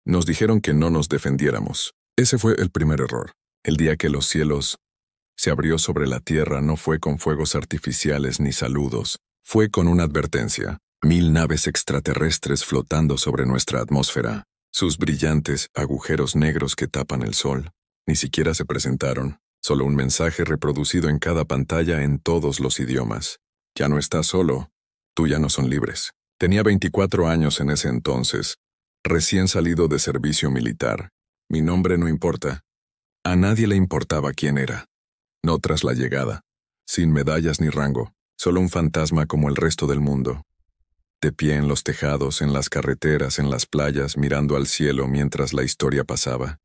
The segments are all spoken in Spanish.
Nos dijeron que no nos defendiéramos. Ese fue el primer error. El día que los cielos se abrió sobre la tierra no fue con fuegos artificiales ni saludos, fue con una advertencia. 1000 naves extraterrestres flotando sobre nuestra atmósfera. Sus brillantes agujeros negros que tapan el sol. Ni siquiera se presentaron, solo un mensaje reproducido en cada pantalla en todos los idiomas. Ya no estás solo, tú ya no son libres. Tenía 24 años en ese entonces, recién salido de servicio militar. Mi nombre no importa. A nadie le importaba quién era. No tras la llegada, sin medallas ni rango, solo un fantasma como el resto del mundo. De pie en los tejados, en las carreteras, en las playas, mirando al cielo mientras la historia pasaba.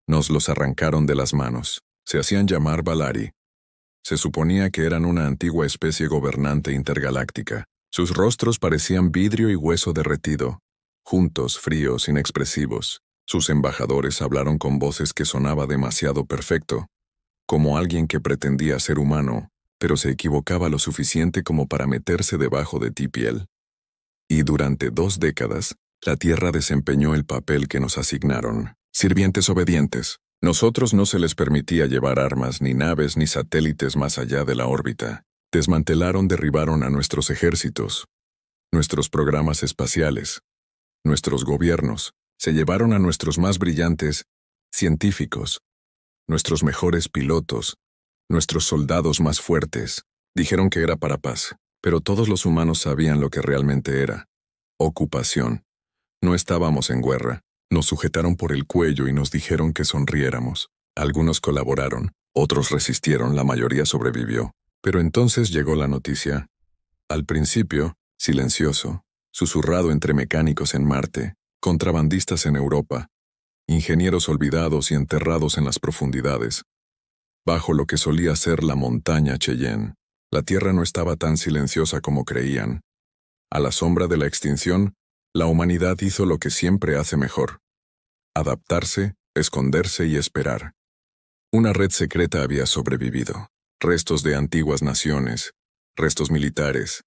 Nos los arrancaron de las manos. Se hacían llamar Valari. Se suponía que eran una antigua especie gobernante intergaláctica. Sus rostros parecían vidrio y hueso derretido, juntos, fríos, inexpresivos. Sus embajadores hablaron con voces que sonaba demasiado perfecto, como alguien que pretendía ser humano, pero se equivocaba lo suficiente como para meterse debajo de ti piel. Y durante 2 décadas, la Tierra desempeñó el papel que nos asignaron. Sirvientes obedientes. Nosotros no se les permitía llevar armas, ni naves, ni satélites más allá de la órbita. Desmantelaron, derribaron a nuestros ejércitos, nuestros programas espaciales, nuestros gobiernos. Se llevaron a nuestros más brillantes científicos, nuestros mejores pilotos, nuestros soldados más fuertes. Dijeron que era para paz, pero todos los humanos sabían lo que realmente era. Ocupación. No estábamos en guerra. Nos sujetaron por el cuello y nos dijeron que sonriéramos. Algunos colaboraron, otros resistieron, la mayoría sobrevivió. Pero entonces llegó la noticia. Al principio, silencioso, susurrado entre mecánicos en Marte, contrabandistas en Europa, ingenieros olvidados y enterrados en las profundidades. Bajo lo que solía ser la montaña Cheyenne, la Tierra no estaba tan silenciosa como creían. A la sombra de la extinción, la humanidad hizo lo que siempre hace mejor: adaptarse, esconderse y esperar. Una red secreta había sobrevivido. Restos de antiguas naciones, restos militares,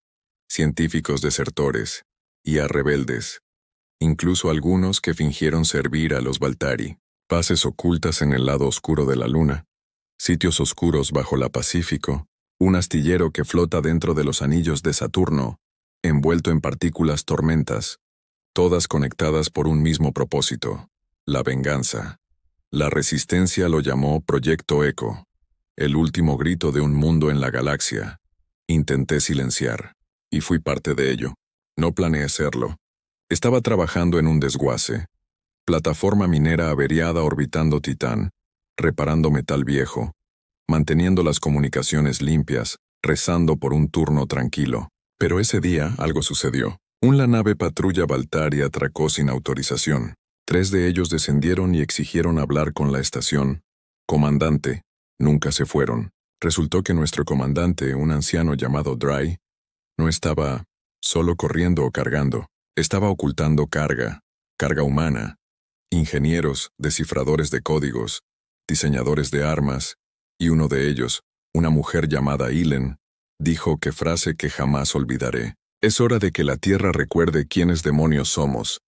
científicos desertores, IA rebeldes, incluso algunos que fingieron servir a los Valtari, bases ocultas en el lado oscuro de la luna, sitios oscuros bajo la Pacífico, un astillero que flota dentro de los anillos de Saturno, envuelto en partículas tormentas, todas conectadas por un mismo propósito: la venganza. La resistencia lo llamó Proyecto Eco, el último grito de un mundo en la galaxia. Intenté silenciar, y fui parte de ello. No planeé serlo. Estaba trabajando en un desguace, plataforma minera averiada orbitando Titán, reparando metal viejo, manteniendo las comunicaciones limpias, rezando por un turno tranquilo. Pero ese día algo sucedió. Una nave patrulla Valtari atracó sin autorización. 3 de ellos descendieron y exigieron hablar con la estación. Comandante, nunca se fueron. Resultó que nuestro comandante, un anciano llamado Dry, no estaba solo corriendo o cargando. Estaba ocultando carga humana, ingenieros, descifradores de códigos, diseñadores de armas, y uno de ellos, una mujer llamada Ilen, dijo que frase que jamás olvidaré: es hora de que la Tierra recuerde quiénes demonios somos.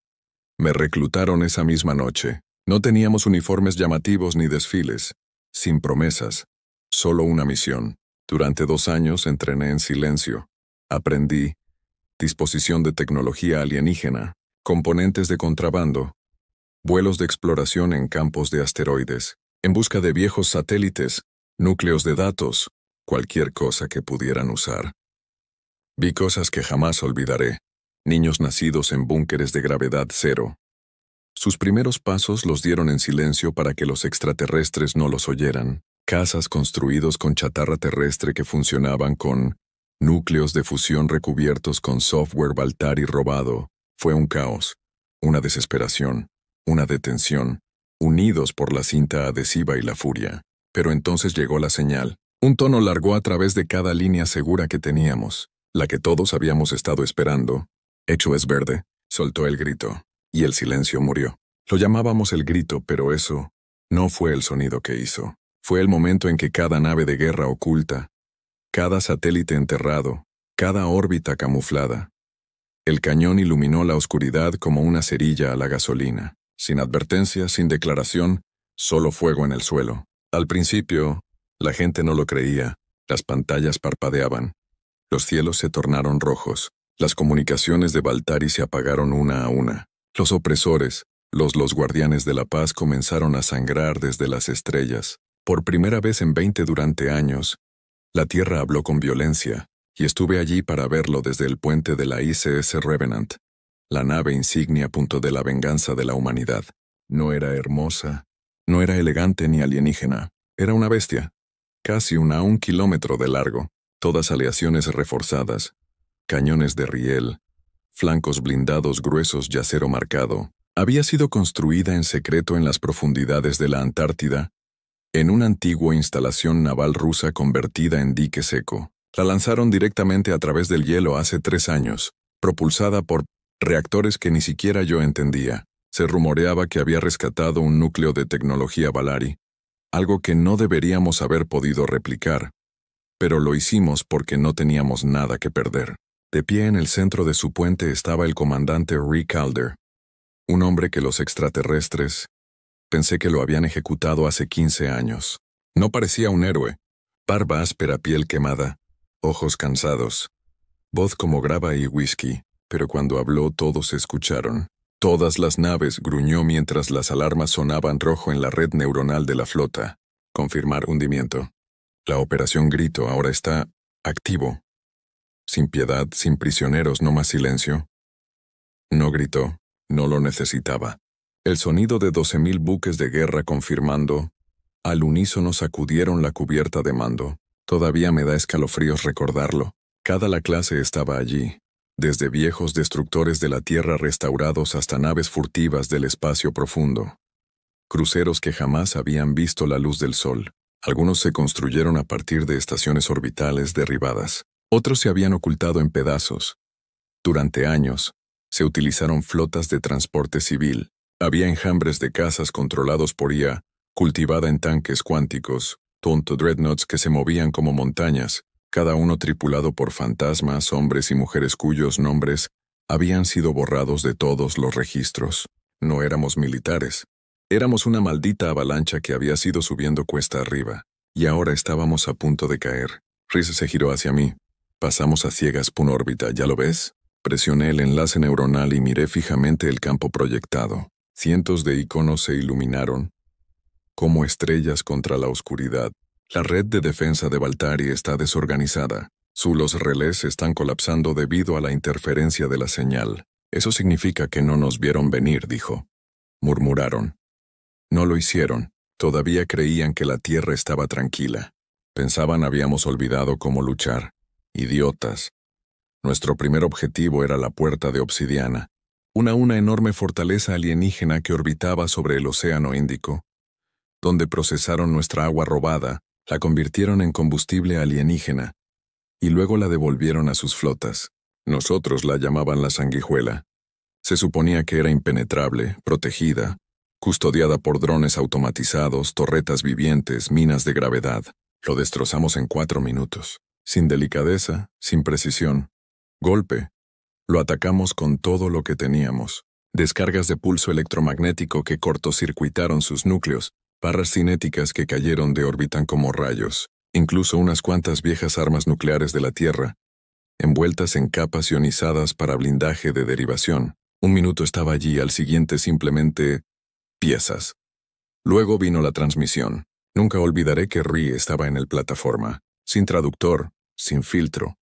Me reclutaron esa misma noche. No teníamos uniformes llamativos ni desfiles, sin promesas, solo una misión. Durante 2 años entrené en silencio. Aprendí disposición de tecnología alienígena, componentes de contrabando, vuelos de exploración en campos de asteroides, en busca de viejos satélites, núcleos de datos, cualquier cosa que pudieran usar. Vi cosas que jamás olvidaré. Niños nacidos en búnkeres de gravedad cero. Sus primeros pasos los dieron en silencio para que los extraterrestres no los oyeran. Casas construidos con chatarra terrestre que funcionaban con núcleos de fusión recubiertos con software Valtari robado. Fue un caos, una desesperación, una detención, unidos por la cinta adhesiva y la furia. Pero entonces llegó la señal. Un tono largó a través de cada línea segura que teníamos, la que todos habíamos estado esperando. Hecho es verde, soltó el grito, y el silencio murió. Lo llamábamos el grito, pero eso no fue el sonido que hizo. Fue el momento en que cada nave de guerra oculta, cada satélite enterrado, cada órbita camuflada. El cañón iluminó la oscuridad como una cerilla a la gasolina. Sin advertencia, sin declaración, solo fuego en el suelo. Al principio, la gente no lo creía. Las pantallas parpadeaban. Los cielos se tornaron rojos. Las comunicaciones de Baltari se apagaron una a una. Los opresores, los guardianes de la paz comenzaron a sangrar desde las estrellas. Por primera vez en 20 durante años, la Tierra habló con violencia, y estuve allí para verlo desde el puente de la ICS Revenant, la nave insignia punto de la venganza de la humanidad. No era hermosa, no era elegante ni alienígena, era una bestia, casi a 1 kilómetro de largo, todas aleaciones reforzadas, cañones de riel, flancos blindados gruesos y acero marcado. Había sido construida en secreto en las profundidades de la Antártida, en una antigua instalación naval rusa convertida en dique seco. La lanzaron directamente a través del hielo hace 3 años, propulsada por reactores que ni siquiera yo entendía. Se rumoreaba que había rescatado un núcleo de tecnología Balari, algo que no deberíamos haber podido replicar, pero lo hicimos porque no teníamos nada que perder. De pie en el centro de su puente estaba el comandante Rick Calder, un hombre que los extraterrestres, pensé que lo habían ejecutado hace 15 años. No parecía un héroe, barba áspera, piel quemada, ojos cansados, voz como grava y whisky, pero cuando habló todos escucharon. Todas las naves, gruñó mientras las alarmas sonaban rojo en la red neuronal de la flota. Confirmar hundimiento. La operación Grito ahora está activo. Sin piedad, sin prisioneros, no más silencio. No gritó, no lo necesitaba. El sonido de 12.000 buques de guerra confirmando. Al unísono sacudieron la cubierta de mando. Todavía me da escalofríos recordarlo. Cada la clase estaba allí, desde viejos destructores de la Tierra restaurados hasta naves furtivas del espacio profundo. Cruceros que jamás habían visto la luz del sol. Algunos se construyeron a partir de estaciones orbitales derribadas. Otros se habían ocultado en pedazos. Durante años, se utilizaron flotas de transporte civil. Había enjambres de casas controlados por IA, cultivada en tanques cuánticos, dreadnoughts que se movían como montañas, cada uno tripulado por fantasmas, hombres y mujeres cuyos nombres habían sido borrados de todos los registros. No éramos militares. Éramos una maldita avalancha que había sido subiendo cuesta arriba, y ahora estábamos a punto de caer. Rhys se giró hacia mí. Pasamos a ciegas por órbita, ¿ya lo ves? Presioné el enlace neuronal y miré fijamente el campo proyectado. Cientos de iconos se iluminaron, como estrellas contra la oscuridad. La red de defensa de Baltari está desorganizada. Los relés están colapsando debido a la interferencia de la señal. Eso significa que no nos vieron venir, dijo. Murmuraron. No lo hicieron. Todavía creían que la Tierra estaba tranquila. Pensaban habíamos olvidado cómo luchar. Idiotas. Nuestro primer objetivo era la Puerta de Obsidiana, una enorme fortaleza alienígena que orbitaba sobre el Océano Índico, donde procesaron nuestra agua robada, la convirtieron en combustible alienígena, y luego la devolvieron a sus flotas. Nosotros la llamaban la Sanguijuela. Se suponía que era impenetrable, protegida, custodiada por drones automatizados, torretas vivientes, minas de gravedad. Lo destrozamos en 4 minutos. Sin delicadeza, sin precisión. Golpe. Lo atacamos con todo lo que teníamos. Descargas de pulso electromagnético que cortocircuitaron sus núcleos, barras cinéticas que cayeron de órbita como rayos, incluso unas cuantas viejas armas nucleares de la Tierra, envueltas en capas ionizadas para blindaje de derivación. 1 minuto estaba allí, al siguiente simplemente piezas. Luego vino la transmisión. Nunca olvidaré que Ri estaba en el plataforma, sin traductor, sin filtro.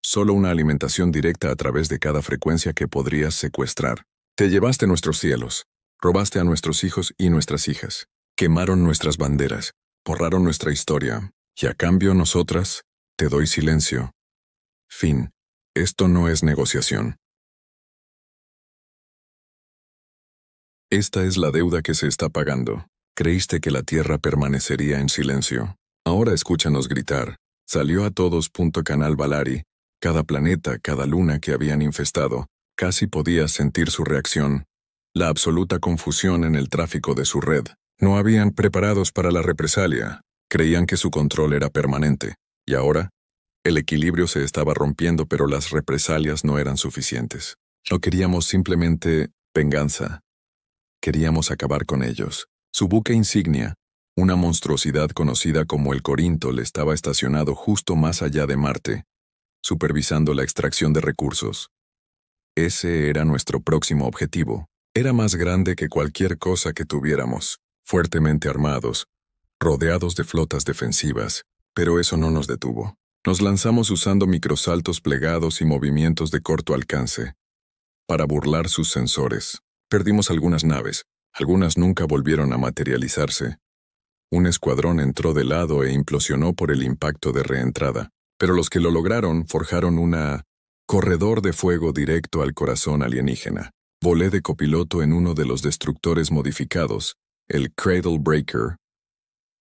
Solo una alimentación directa a través de cada frecuencia que podrías secuestrar. Te llevaste nuestros cielos, robaste a nuestros hijos y nuestras hijas, quemaron nuestras banderas, borraron nuestra historia, y a cambio nosotras, te doy silencio. Fin. Esto no es negociación. Esta es la deuda que se está pagando. Creíste que la Tierra permanecería en silencio. Ahora escúchanos gritar. Salió a todos. Canal Balari. Cada planeta, cada luna que habían infestado, casi podías sentir su reacción. La absoluta confusión en el tráfico de su red. No habían preparados para la represalia. Creían que su control era permanente. Y ahora, el equilibrio se estaba rompiendo, pero las represalias no eran suficientes. No queríamos simplemente venganza. Queríamos acabar con ellos. Su buque insignia, una monstruosidad conocida como el Corinto, estaba estacionado justo más allá de Marte, supervisando la extracción de recursos. Ese era nuestro próximo objetivo. Era más grande que cualquier cosa que tuviéramos, fuertemente armados, rodeados de flotas defensivas, pero eso no nos detuvo. Nos lanzamos usando microsaltos plegados y movimientos de corto alcance para burlar sus sensores. Perdimos algunas naves, algunas nunca volvieron a materializarse. Un escuadrón entró de lado e implosionó por el impacto de reentrada, pero los que lo lograron forjaron una corredor de fuego directo al corazón alienígena. Volé de copiloto en uno de los destructores modificados, el Cradle Breaker,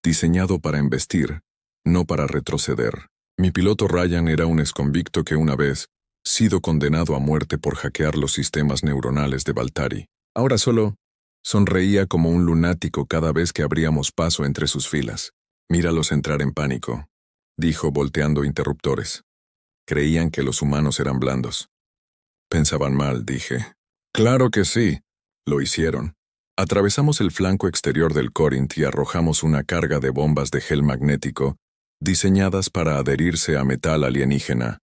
diseñado para embestir, no para retroceder. Mi piloto Ryan era un exconvicto que una vez sido condenado a muerte por hackear los sistemas neuronales de Valtari. Ahora solo sonreía como un lunático cada vez que abríamos paso entre sus filas. Míralos entrar en pánico, dijo volteando interruptores. Creían que los humanos eran blandos. Pensaban mal, dije. Claro que sí. Lo hicieron. Atravesamos el flanco exterior del Corinth y arrojamos una carga de bombas de gel magnético diseñadas para adherirse a metal alienígena.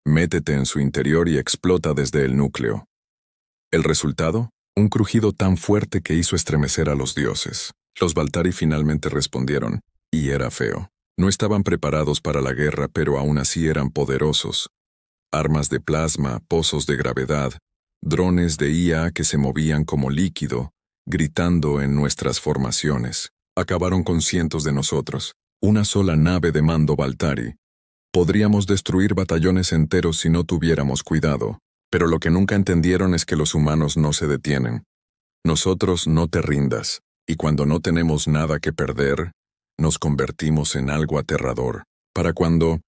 Métete en su interior y explota desde el núcleo. ¿El resultado? Un crujido tan fuerte que hizo estremecer a los dioses. Los Valtari finalmente respondieron, y era feo. No estaban preparados para la guerra, pero aún así eran poderosos. Armas de plasma, pozos de gravedad, drones de IA que se movían como líquido, gritando en nuestras formaciones. Acabaron con cientos de nosotros. Una sola nave de mando Valtari. Podríamos destruir batallones enteros si no tuviéramos cuidado. Pero lo que nunca entendieron es que los humanos no se detienen. Nosotros no te rindas, y cuando no tenemos nada que perder, nos convertimos en algo aterrador. Para cuando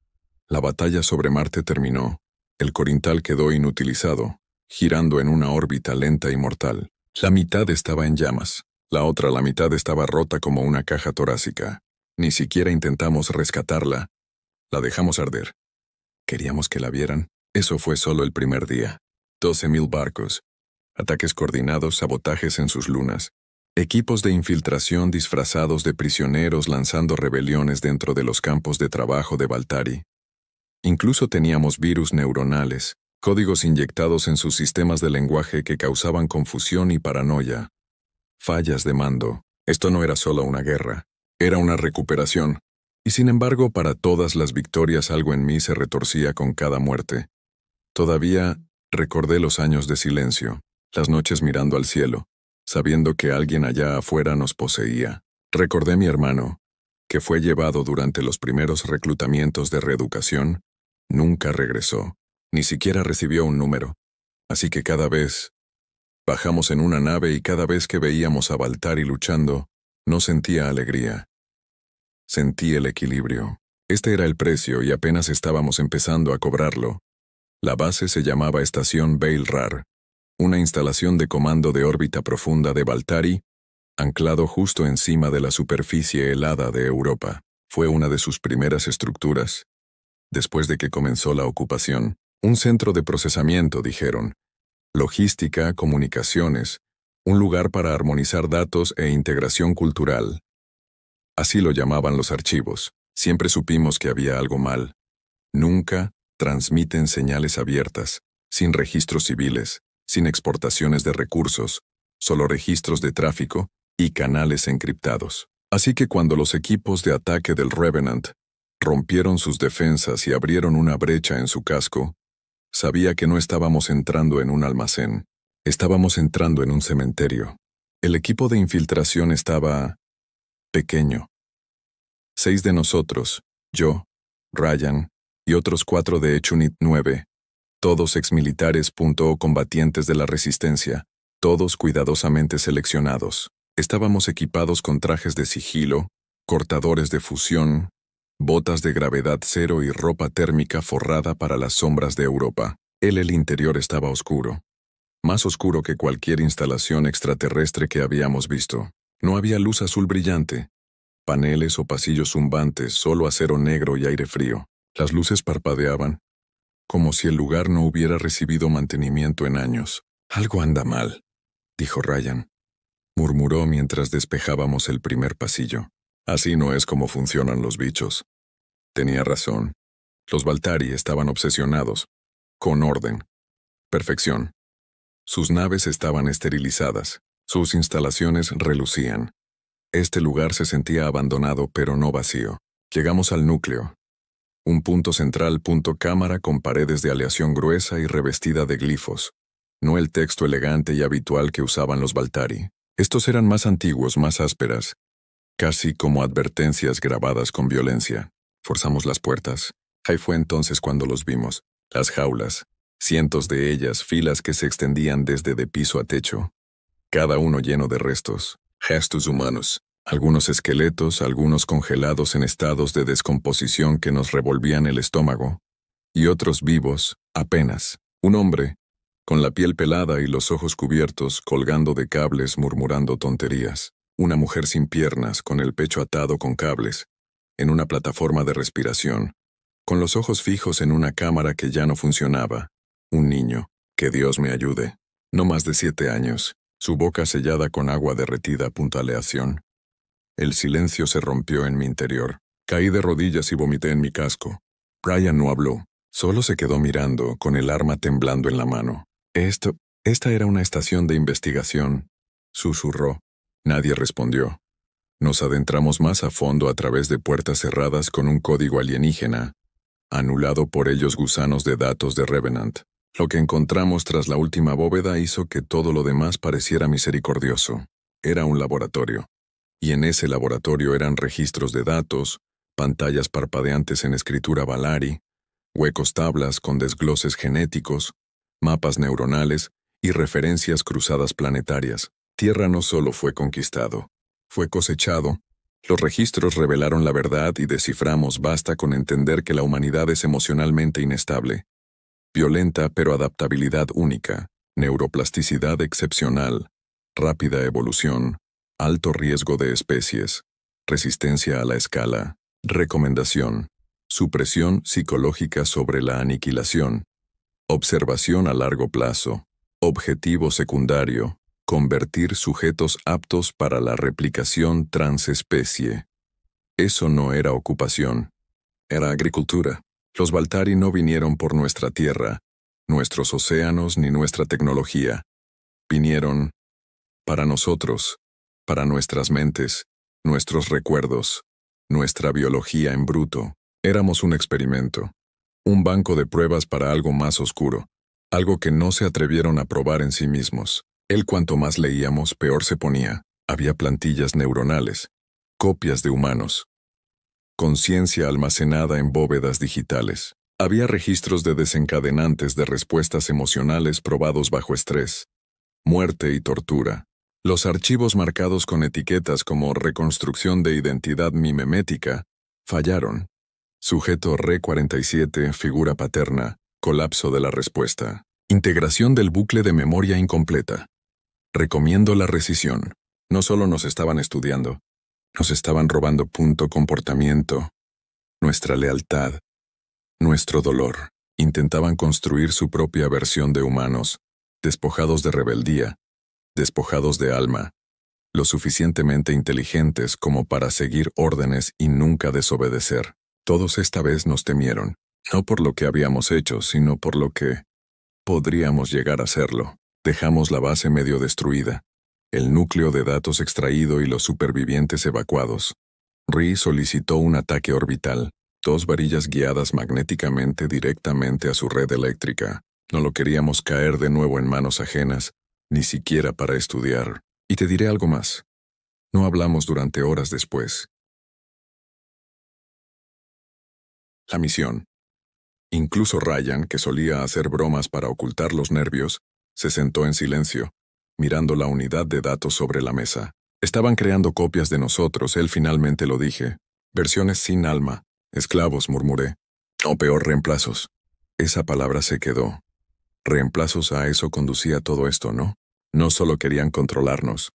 la batalla sobre Marte terminó, el Corintal quedó inutilizado, girando en una órbita lenta y mortal. La mitad estaba en llamas, la mitad estaba rota como una caja torácica. Ni siquiera intentamos rescatarla, la dejamos arder. Queríamos que la vieran. Eso fue solo el primer día. 12.000 barcos, ataques coordinados, sabotajes en sus lunas, equipos de infiltración disfrazados de prisioneros lanzando rebeliones dentro de los campos de trabajo de Valtari. Incluso teníamos virus neuronales, códigos inyectados en sus sistemas de lenguaje que causaban confusión y paranoia. Fallas de mando. Esto no era solo una guerra, era una recuperación. Y sin embargo, para todas las victorias algo en mí se retorcía con cada muerte. Todavía recordé los años de silencio, las noches mirando al cielo, sabiendo que alguien allá afuera nos poseía. Recordé mi hermano, que fue llevado durante los primeros reclutamientos de reeducación, nunca regresó, ni siquiera recibió un número. Así que cada vez bajamos en una nave y cada vez que veíamos a Valtari luchando, no sentía alegría. Sentí el equilibrio. Este era el precio y apenas estábamos empezando a cobrarlo. La base se llamaba Estación Bail-Rar, una instalación de comando de órbita profunda de Valtari, anclado justo encima de la superficie helada de Europa. Fue una de sus primeras estructuras. Después de que comenzó la ocupación, un centro de procesamiento, dijeron, logística, comunicaciones, un lugar para armonizar datos e integración cultural. Así lo llamaban los archivos. Siempre supimos que había algo mal. Nunca transmiten señales abiertas, sin registros civiles, sin exportaciones de recursos, solo registros de tráfico y canales encriptados. Así que cuando los equipos de ataque del Revenant rompieron sus defensas y abrieron una brecha en su casco, sabía que no estábamos entrando en un almacén, estábamos entrando en un cementerio. El equipo de infiltración estaba pequeño. 6 de nosotros, yo, Ryan, y otros 4 de Echunit 9, todos exmilitares o combatientes de la resistencia, todos cuidadosamente seleccionados. Estábamos equipados con trajes de sigilo, cortadores de fusión, botas de gravedad cero y ropa térmica forrada para las sombras de Europa. El interior estaba oscuro, más oscuro que cualquier instalación extraterrestre que habíamos visto. No había luz azul brillante, paneles o pasillos zumbantes, solo acero negro y aire frío. Las luces parpadeaban, como si el lugar no hubiera recibido mantenimiento en años. Algo anda mal, dijo Ryan. murmuró mientras despejábamos el primer pasillo. Así no es como funcionan los bichos. Tenía razón. Los Baltari estaban obsesionados. Con orden. Perfección. Sus naves estaban esterilizadas. Sus instalaciones relucían. Este lugar se sentía abandonado pero no vacío. Llegamos al núcleo. Un punto central, punto cámara con paredes de aleación gruesa y revestida de glifos. No el texto elegante y habitual que usaban los Baltari. Estos eran más antiguos, más ásperas, casi como advertencias grabadas con violencia. Forzamos las puertas. Ahí fue entonces cuando los vimos. Las jaulas, cientos de ellas, filas que se extendían desde de piso a techo. Cada uno lleno de restos, gestos humanos. Algunos esqueletos, algunos congelados en estados de descomposición que nos revolvían el estómago. Y otros vivos, apenas. Un hombre, con la piel pelada y los ojos cubiertos, colgando de cables murmurando tonterías. Una mujer sin piernas, con el pecho atado con cables, en una plataforma de respiración, con los ojos fijos en una cámara que ya no funcionaba. Un niño, que Dios me ayude, no más de 7 años, su boca sellada con agua derretida a aleación. El silencio se rompió en mi interior. Caí de rodillas y vomité en mi casco. Brian no habló, solo se quedó mirando, con el arma temblando en la mano. Esta era una estación de investigación, susurró. Nadie respondió. Nos adentramos más a fondo a través de puertas cerradas con un código alienígena, anulado por ellos gusanos de datos de Revenant. Lo que encontramos tras la última bóveda hizo que todo lo demás pareciera misericordioso. Era un laboratorio. Y en ese laboratorio eran registros de datos, pantallas parpadeantes en escritura Balari, huecos tablas con desgloses genéticos, mapas neuronales y referencias cruzadas planetarias. Tierra no solo fue conquistado, fue cosechado. Los registros revelaron la verdad y desciframos basta con entender que la humanidad es emocionalmente inestable. Violenta pero adaptabilidad única, neuroplasticidad excepcional, rápida evolución, alto riesgo de especies, resistencia a la escala, recomendación, supresión psicológica sobre la aniquilación, observación a largo plazo, objetivo secundario, convertir sujetos aptos para la replicación transespecie. Eso no era ocupación, era agricultura. Los Baltari no vinieron por nuestra tierra, nuestros océanos ni nuestra tecnología. Vinieron para nosotros, para nuestras mentes, nuestros recuerdos, nuestra biología en bruto. Éramos un experimento, un banco de pruebas para algo más oscuro, algo que no se atrevieron a probar en sí mismos. Cuanto más leíamos, peor se ponía. Había plantillas neuronales, copias de humanos, conciencia almacenada en bóvedas digitales. Había registros de desencadenantes de respuestas emocionales probados bajo estrés, muerte y tortura. Los archivos marcados con etiquetas como reconstrucción de identidad mimemética fallaron. Sujeto RE47, figura paterna, colapso de la respuesta. Integración del bucle de memoria incompleta. Recomiendo la rescisión. No solo nos estaban estudiando, nos estaban robando comportamiento, nuestra lealtad, nuestro dolor. Intentaban construir su propia versión de humanos, despojados de rebeldía, despojados de alma, lo suficientemente inteligentes como para seguir órdenes y nunca desobedecer. Todos esta vez nos temieron, no por lo que habíamos hecho, sino por lo que podríamos llegar a serlo. Dejamos la base medio destruida, el núcleo de datos extraído y los supervivientes evacuados. Ree solicitó un ataque orbital, 2 varillas guiadas magnéticamente directamente a su red eléctrica. No lo queríamos caer de nuevo en manos ajenas, ni siquiera para estudiar. Y te diré algo más. No hablamos durante horas después. La misión. Incluso Ryan, que solía hacer bromas para ocultar los nervios, se sentó en silencio, mirando la unidad de datos sobre la mesa. Estaban creando copias de nosotros, él finalmente lo dije. Versiones sin alma. Esclavos, murmuré. O peor, reemplazos. Esa palabra se quedó. Reemplazos, a eso conducía todo esto, ¿no? No solo querían controlarnos.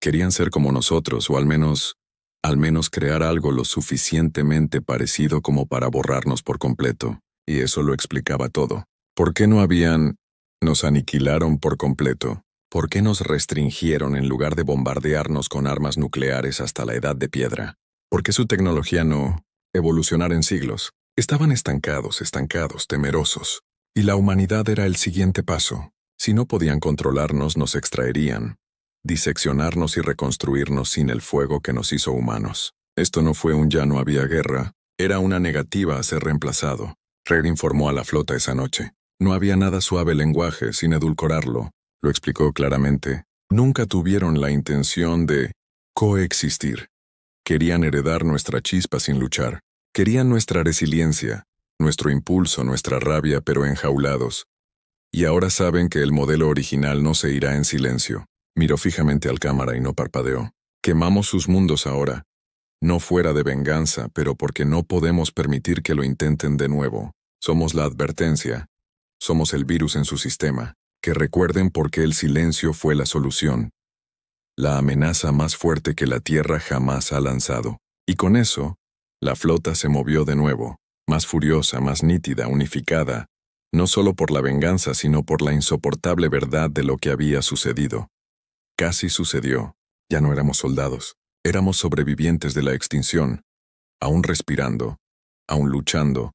Querían ser como nosotros, o al menos crear algo lo suficientemente parecido como para borrarnos por completo. Y eso lo explicaba todo. ¿Por qué no habían... Nos aniquilaron por completo? ¿Por qué nos restringieron en lugar de bombardearnos con armas nucleares hasta la edad de piedra? ¿Por qué su tecnología no evolucionar en siglos? Estaban estancados, temerosos. Y la humanidad era el siguiente paso. Si no podían controlarnos, nos extraerían, diseccionarnos y reconstruirnos sin el fuego que nos hizo humanos. Esto no fue un ya no había guerra, era una negativa a ser reemplazado. Reed informó a la flota esa noche. No había nada suave lenguaje, sin edulcorarlo. Lo explicó claramente. Nunca tuvieron la intención de coexistir. Querían heredar nuestra chispa sin luchar. Querían nuestra resiliencia, nuestro impulso, nuestra rabia, pero enjaulados. Y ahora saben que el modelo original no se irá en silencio. Miró fijamente al cámara y no parpadeó. Quemamos sus mundos ahora. No fuera de venganza, pero porque no podemos permitir que lo intenten de nuevo. Somos la advertencia. Somos el virus en su sistema. Que recuerden por qué el silencio fue la solución. La amenaza más fuerte que la Tierra jamás ha lanzado. Y con eso, la flota se movió de nuevo, más furiosa, más nítida, unificada, no solo por la venganza, sino por la insoportable verdad de lo que había sucedido. Casi sucedió. Ya no éramos soldados. Éramos sobrevivientes de la extinción, aún respirando, aún luchando,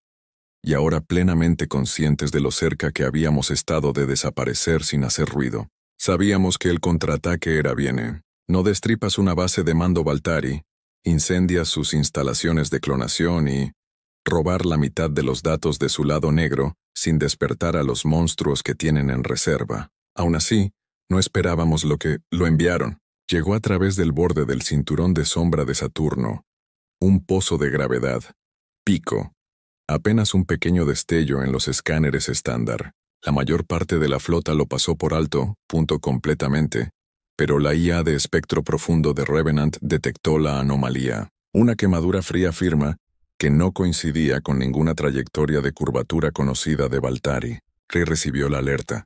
y ahora plenamente conscientes de lo cerca que habíamos estado de desaparecer sin hacer ruido. Sabíamos que el contraataque era viene. No destripas una base de mando Valtari, incendias sus instalaciones de clonación y robar la mitad de los datos de su lado negro sin despertar a los monstruos que tienen en reserva. Aún así, no esperábamos lo enviaron. Llegó a través del borde del cinturón de sombra de Saturno. Un pozo de gravedad. Pico. Apenas un pequeño destello en los escáneres estándar. La mayor parte de la flota lo pasó por alto, completamente, pero la IA de espectro profundo de Revenant detectó la anomalía. Una quemadura fría firma que no coincidía con ninguna trayectoria de curvatura conocida de Valtari. Recibió la alerta.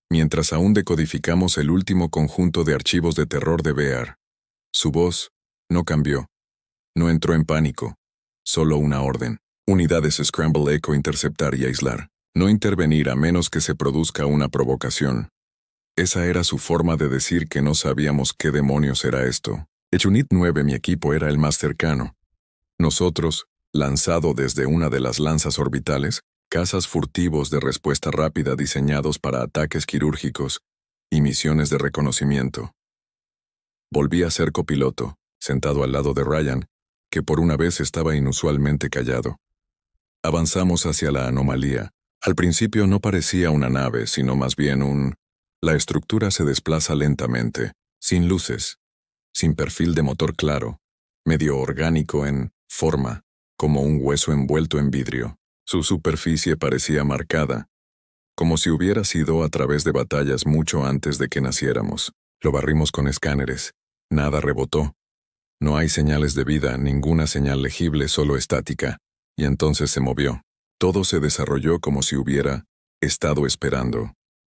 Mientras aún decodificamos el último conjunto de archivos de terror de Bear. Su voz no cambió. No entró en pánico. Solo una orden. Unidades Scramble Echo interceptar y aislar. No intervenir a menos que se produzca una provocación. Esa era su forma de decir que no sabíamos qué demonios era esto. Echunit 9, mi equipo, era el más cercano. Nosotros, lanzado desde una de las lanzas orbitales, cazas furtivos de respuesta rápida diseñados para ataques quirúrgicos y misiones de reconocimiento. Volví a ser copiloto, sentado al lado de Ryan, que por una vez estaba inusualmente callado. Avanzamos hacia la anomalía. Al principio no parecía una nave, sino más bien La estructura se desplaza lentamente, sin luces, sin perfil de motor claro, medio orgánico en forma, como un hueso envuelto en vidrio. Su superficie parecía marcada, como si hubiera sido a través de batallas mucho antes de que naciéramos. Lo barrimos con escáneres. Nada rebotó. No hay señales de vida, ninguna señal legible, solo estática. Y entonces se movió. Todo se desarrolló como si hubiera estado esperando,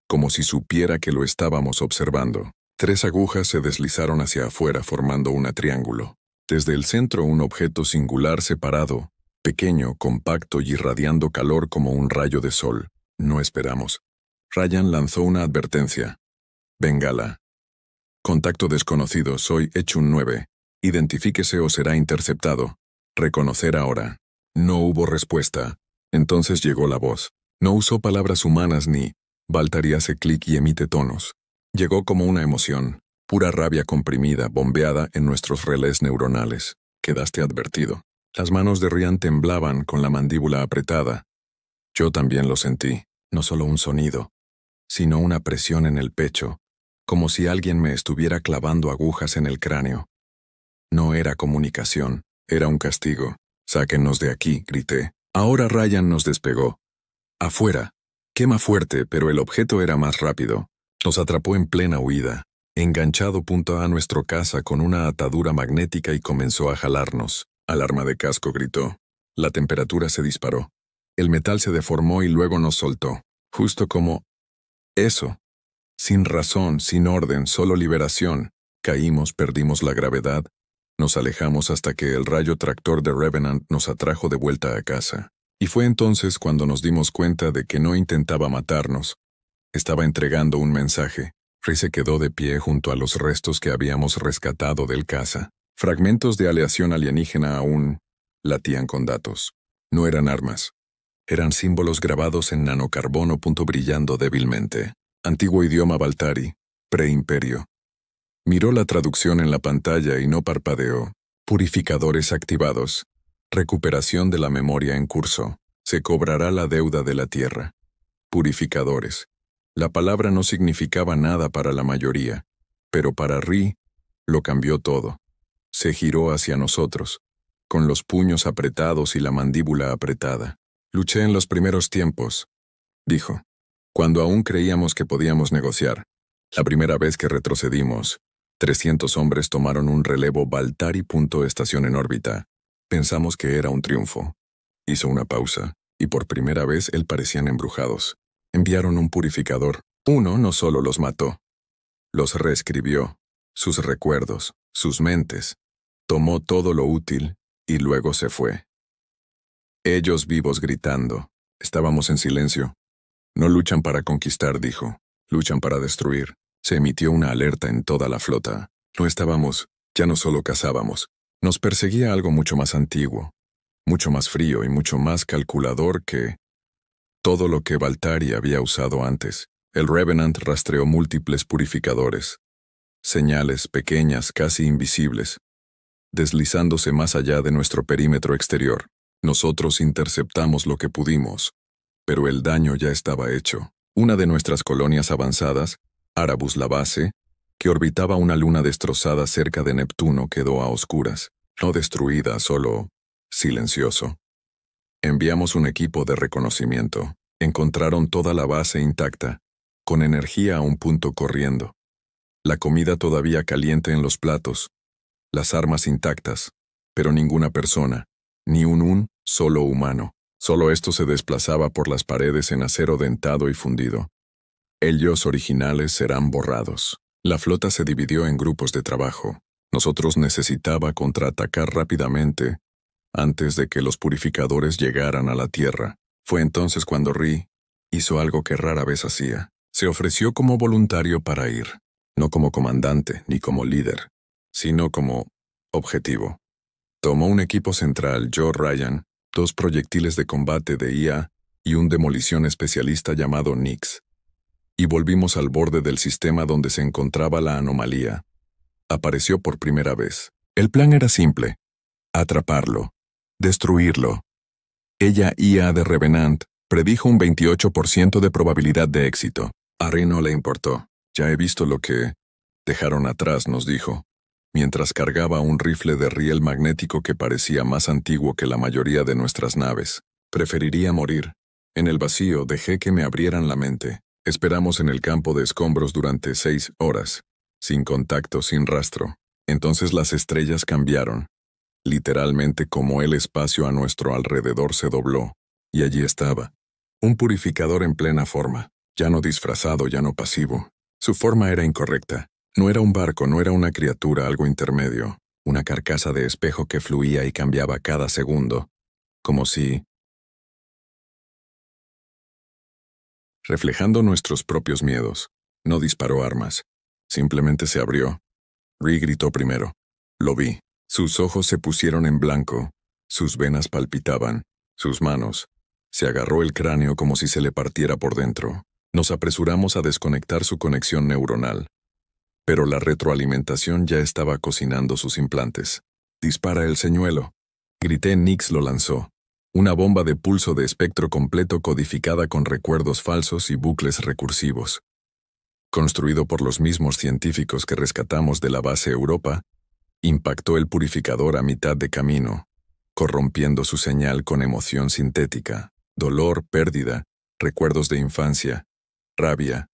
como si supiera que lo estábamos observando. 3 agujas se deslizaron hacia afuera formando un triángulo. Desde el centro un objeto singular separado, pequeño, compacto y irradiando calor como un rayo de sol. No esperamos. Ryan lanzó una advertencia. Bengala. Contacto desconocido, soy Echun 9. Identifíquese o será interceptado. Reconocer ahora. No hubo respuesta. Entonces llegó la voz. No usó palabras humanas ni Valtari hace clic y emite tonos. Llegó como una emoción, pura rabia comprimida, bombeada en nuestros relés neuronales. Quedaste advertido. Las manos de Ryan temblaban con la mandíbula apretada. Yo también lo sentí. No solo un sonido, sino una presión en el pecho, como si alguien me estuviera clavando agujas en el cráneo. No era comunicación, era un castigo. «Sáquennos de aquí», grité. Ahora Ryan nos despegó. Afuera. Quema fuerte, pero el objeto era más rápido. Nos atrapó en plena huida, enganchado a nuestro caza con una atadura magnética y comenzó a jalarnos. Alarma de casco, gritó. La temperatura se disparó. El metal se deformó y luego nos soltó. Justo como eso. Sin razón, sin orden, solo liberación. Caímos, perdimos la gravedad. Nos alejamos hasta que el rayo tractor de Revenant nos atrajo de vuelta a casa. Y fue entonces cuando nos dimos cuenta de que no intentaba matarnos. Estaba entregando un mensaje. Ri se quedó de pie junto a los restos que habíamos rescatado del caza. Fragmentos de aleación alienígena aún latían con datos. No eran armas. Eran símbolos grabados en nanocarbono brillando débilmente. Antiguo idioma Baltari, preimperio. Miró la traducción en la pantalla y no parpadeó. Purificadores activados. Recuperación de la memoria en curso. Se cobrará la deuda de la Tierra. Purificadores. La palabra no significaba nada para la mayoría, pero para Ri lo cambió todo. Se giró hacia nosotros, con los puños apretados y la mandíbula apretada. Luché en los primeros tiempos, dijo, cuando aún creíamos que podíamos negociar. La primera vez que retrocedimos, 300 hombres tomaron un relevo Baltari. Estación en órbita. Pensamos que era un triunfo. Hizo una pausa, y por primera vez él parecían embrujados. Enviaron un purificador. Uno no solo los mató, los reescribió, sus recuerdos, sus mentes. Tomó todo lo útil y luego se fue. Ellos vivos gritando. Estábamos en silencio. No luchan para conquistar, dijo. Luchan para destruir. Se emitió una alerta en toda la flota. No estábamos, ya no solo cazábamos. Nos perseguía algo mucho más antiguo, mucho más frío y mucho más calculador que todo lo que Baltari había usado antes. El Revenant rastreó múltiples purificadores. Señales pequeñas, casi invisibles, deslizándose más allá de nuestro perímetro exterior. Nosotros interceptamos lo que pudimos, pero el daño ya estaba hecho. Una de nuestras colonias avanzadas, Arabus la base, que orbitaba una luna destrozada cerca de Neptuno, quedó a oscuras, no destruida, solo silencioso. Enviamos un equipo de reconocimiento. Encontraron toda la base intacta, con energía a un punto corriendo. La comida todavía caliente en los platos, las armas intactas, pero ninguna persona, ni un solo humano. Solo esto se desplazaba por las paredes en acero dentado y fundido. Ellos originales serán borrados. La flota se dividió en grupos de trabajo. Nosotros necesitaba contraatacar rápidamente antes de que los purificadores llegaran a la Tierra. Fue entonces cuando Ri hizo algo que rara vez hacía. Se ofreció como voluntario para ir, no como comandante ni como líder, sino como objetivo. Tomó un equipo central, yo, Ryan, 2 proyectiles de combate de IA y un demolición especialista llamado Nix. Y volvimos al borde del sistema donde se encontraba la anomalía. Apareció por primera vez. El plan era simple: atraparlo, destruirlo. Ella, IA de Revenant, predijo un 28% de probabilidad de éxito. A Ri no le importó. Ya he visto lo que dejaron atrás, nos dijo, mientras cargaba un rifle de riel magnético que parecía más antiguo que la mayoría de nuestras naves. Preferiría morir. En el vacío dejé que me abrieran la mente. Esperamos en el campo de escombros durante 6 horas, sin contacto, sin rastro. Entonces las estrellas cambiaron. Literalmente como el espacio a nuestro alrededor se dobló, y allí estaba, un purificador en plena forma, ya no disfrazado, ya no pasivo. Su forma era incorrecta. No era un barco, no era una criatura, algo intermedio, una carcasa de espejo que fluía y cambiaba cada segundo, como si reflejando nuestros propios miedos. No disparó armas, simplemente se abrió. Ri gritó primero. Lo vi. Sus ojos se pusieron en blanco, sus venas palpitaban, sus manos. Se agarró el cráneo como si se le partiera por dentro. Nos apresuramos a desconectar su conexión neuronal. Pero la retroalimentación ya estaba cocinando sus implantes. Dispara el señuelo. Grité, Nix lo lanzó. Una bomba de pulso de espectro completo codificada con recuerdos falsos y bucles recursivos. Construido por los mismos científicos que rescatamos de la base Europa, impactó el purificador a mitad de camino, corrompiendo su señal con emoción sintética, dolor, pérdida, recuerdos de infancia, rabia.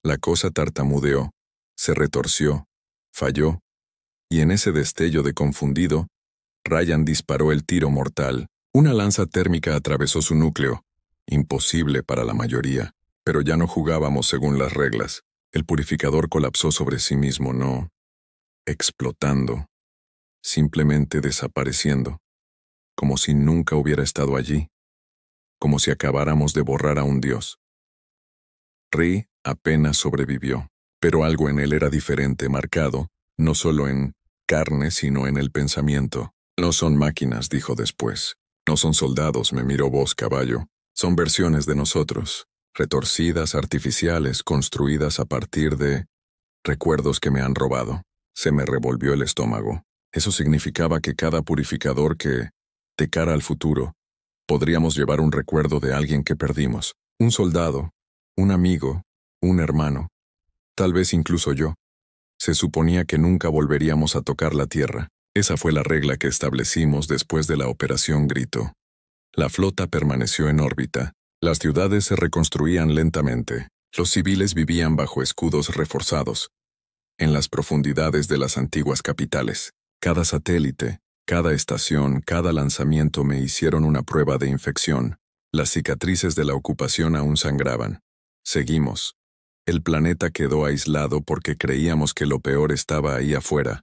La cosa tartamudeó, se retorció, falló, y en ese destello de confundido, Ryan disparó el tiro mortal. Una lanza térmica atravesó su núcleo, imposible para la mayoría, pero ya no jugábamos según las reglas. El purificador colapsó sobre sí mismo, no explotando, simplemente desapareciendo, como si nunca hubiera estado allí, como si acabáramos de borrar a un dios. Ri apenas sobrevivió. Pero algo en él era diferente, marcado, no solo en carne, sino en el pensamiento. No son máquinas, dijo después. No son soldados, me miró voz caballo. Son versiones de nosotros, retorcidas, artificiales, construidas a partir de recuerdos que me han robado. Se me revolvió el estómago. Eso significaba que cada purificador que, de cara al futuro, podríamos llevar un recuerdo de alguien que perdimos. Un soldado, un amigo, un hermano. Tal vez incluso yo. Se suponía que nunca volveríamos a tocar la tierra. Esa fue la regla que establecimos después de la Operación Grito. La flota permaneció en órbita. Las ciudades se reconstruían lentamente. Los civiles vivían bajo escudos reforzados, en las profundidades de las antiguas capitales. Cada satélite, cada estación, cada lanzamiento me hicieron una prueba de infección. Las cicatrices de la ocupación aún sangraban. Seguimos. El planeta quedó aislado porque creíamos que lo peor estaba ahí afuera.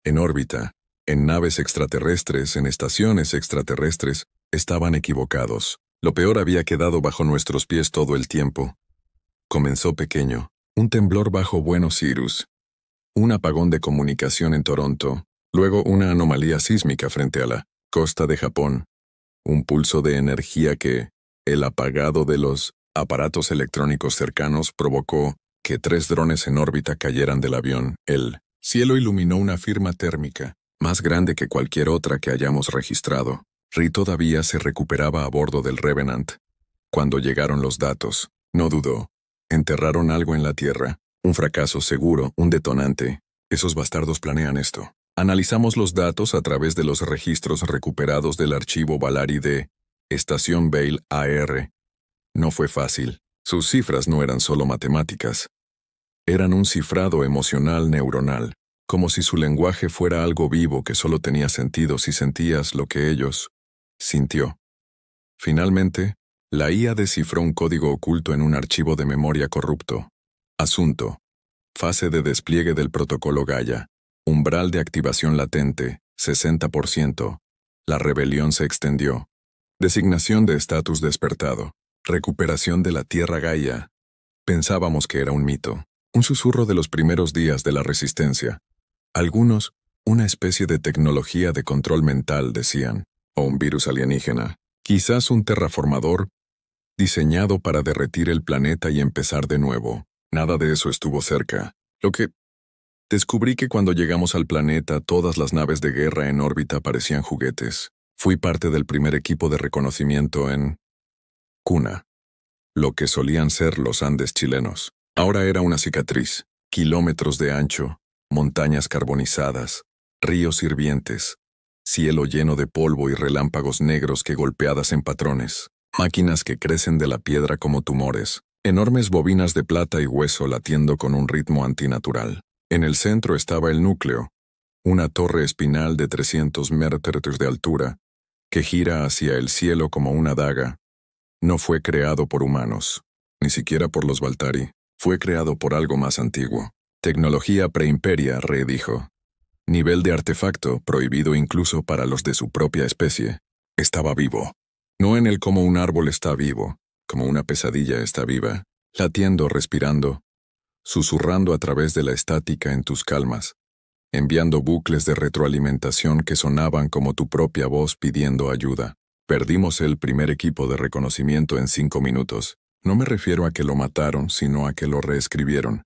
En órbita, en naves extraterrestres, en estaciones extraterrestres, estaban equivocados. Lo peor había quedado bajo nuestros pies todo el tiempo. Comenzó pequeño. Un temblor bajo Buenos Aires. Un apagón de comunicación en Toronto. Luego una anomalía sísmica frente a la costa de Japón. Un pulso de energía que, el apagado de los aparatos electrónicos cercanos provocó que 3 drones en órbita cayeran del avión. El cielo iluminó una firma térmica, más grande que cualquier otra que hayamos registrado. Ri todavía se recuperaba a bordo del Revenant. Cuando llegaron los datos, no dudó. Enterraron algo en la Tierra. Un fracaso seguro, un detonante. Esos bastardos planean esto. Analizamos los datos a través de los registros recuperados del archivo Valari de Estación Bale AR. No fue fácil. Sus cifras no eran solo matemáticas. Eran un cifrado emocional neuronal, como si su lenguaje fuera algo vivo que solo tenía sentido si sentías lo que ellos sintió. Finalmente, la IA descifró un código oculto en un archivo de memoria corrupto. Asunto. Fase de despliegue del protocolo Gaia. Umbral de activación latente, 60%. La rebelión se extendió. Designación de estatus despertado. Recuperación de la Tierra Gaia. Pensábamos que era un mito. Un susurro de los primeros días de la resistencia. Algunos, una especie de tecnología de control mental, decían. O un virus alienígena. Quizás un terraformador diseñado para derretir el planeta y empezar de nuevo. Nada de eso estuvo cerca. Descubrí que cuando llegamos al planeta, todas las naves de guerra en órbita parecían juguetes. Fui parte del primer equipo de reconocimiento en Cuna, lo que solían ser los Andes chilenos. Ahora era una cicatriz, kilómetros de ancho, montañas carbonizadas, ríos hirvientes, cielo lleno de polvo y relámpagos negros que golpeadas en patrones, máquinas que crecen de la piedra como tumores, enormes bobinas de plata y hueso latiendo con un ritmo antinatural. En el centro estaba el núcleo, una torre espinal de 300 metros de altura, que gira hacia el cielo como una daga. No fue creado por humanos, ni siquiera por los Valtari. Fue creado por algo más antiguo. Tecnología preimperia, Re dijo. Nivel de artefacto prohibido incluso para los de su propia especie. Estaba vivo. No en el como un árbol está vivo, como una pesadilla está viva, latiendo, respirando, susurrando a través de la estática en tus calmas, enviando bucles de retroalimentación que sonaban como tu propia voz pidiendo ayuda. Perdimos el primer equipo de reconocimiento en 5 minutos. No me refiero a que lo mataron, sino a que lo reescribieron.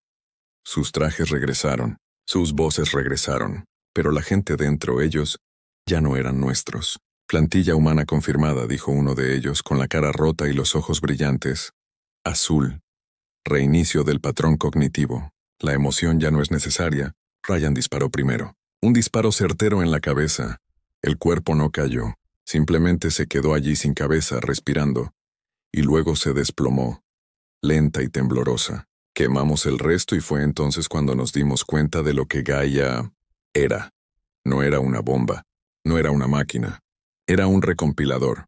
Sus trajes regresaron, sus voces regresaron, pero la gente dentro, ellos, ya no eran nuestros. Plantilla humana confirmada, dijo uno de ellos, con la cara rota y los ojos brillantes. Azul. Reinicio del patrón cognitivo. La emoción ya no es necesaria. Ryan disparó primero. Un disparo certero en la cabeza. El cuerpo no cayó. Simplemente se quedó allí sin cabeza, respirando. Y luego se desplomó, lenta y temblorosa. Quemamos el resto y fue entonces cuando nos dimos cuenta de lo que Gaia era. No era una bomba, no era una máquina. Era un recompilador.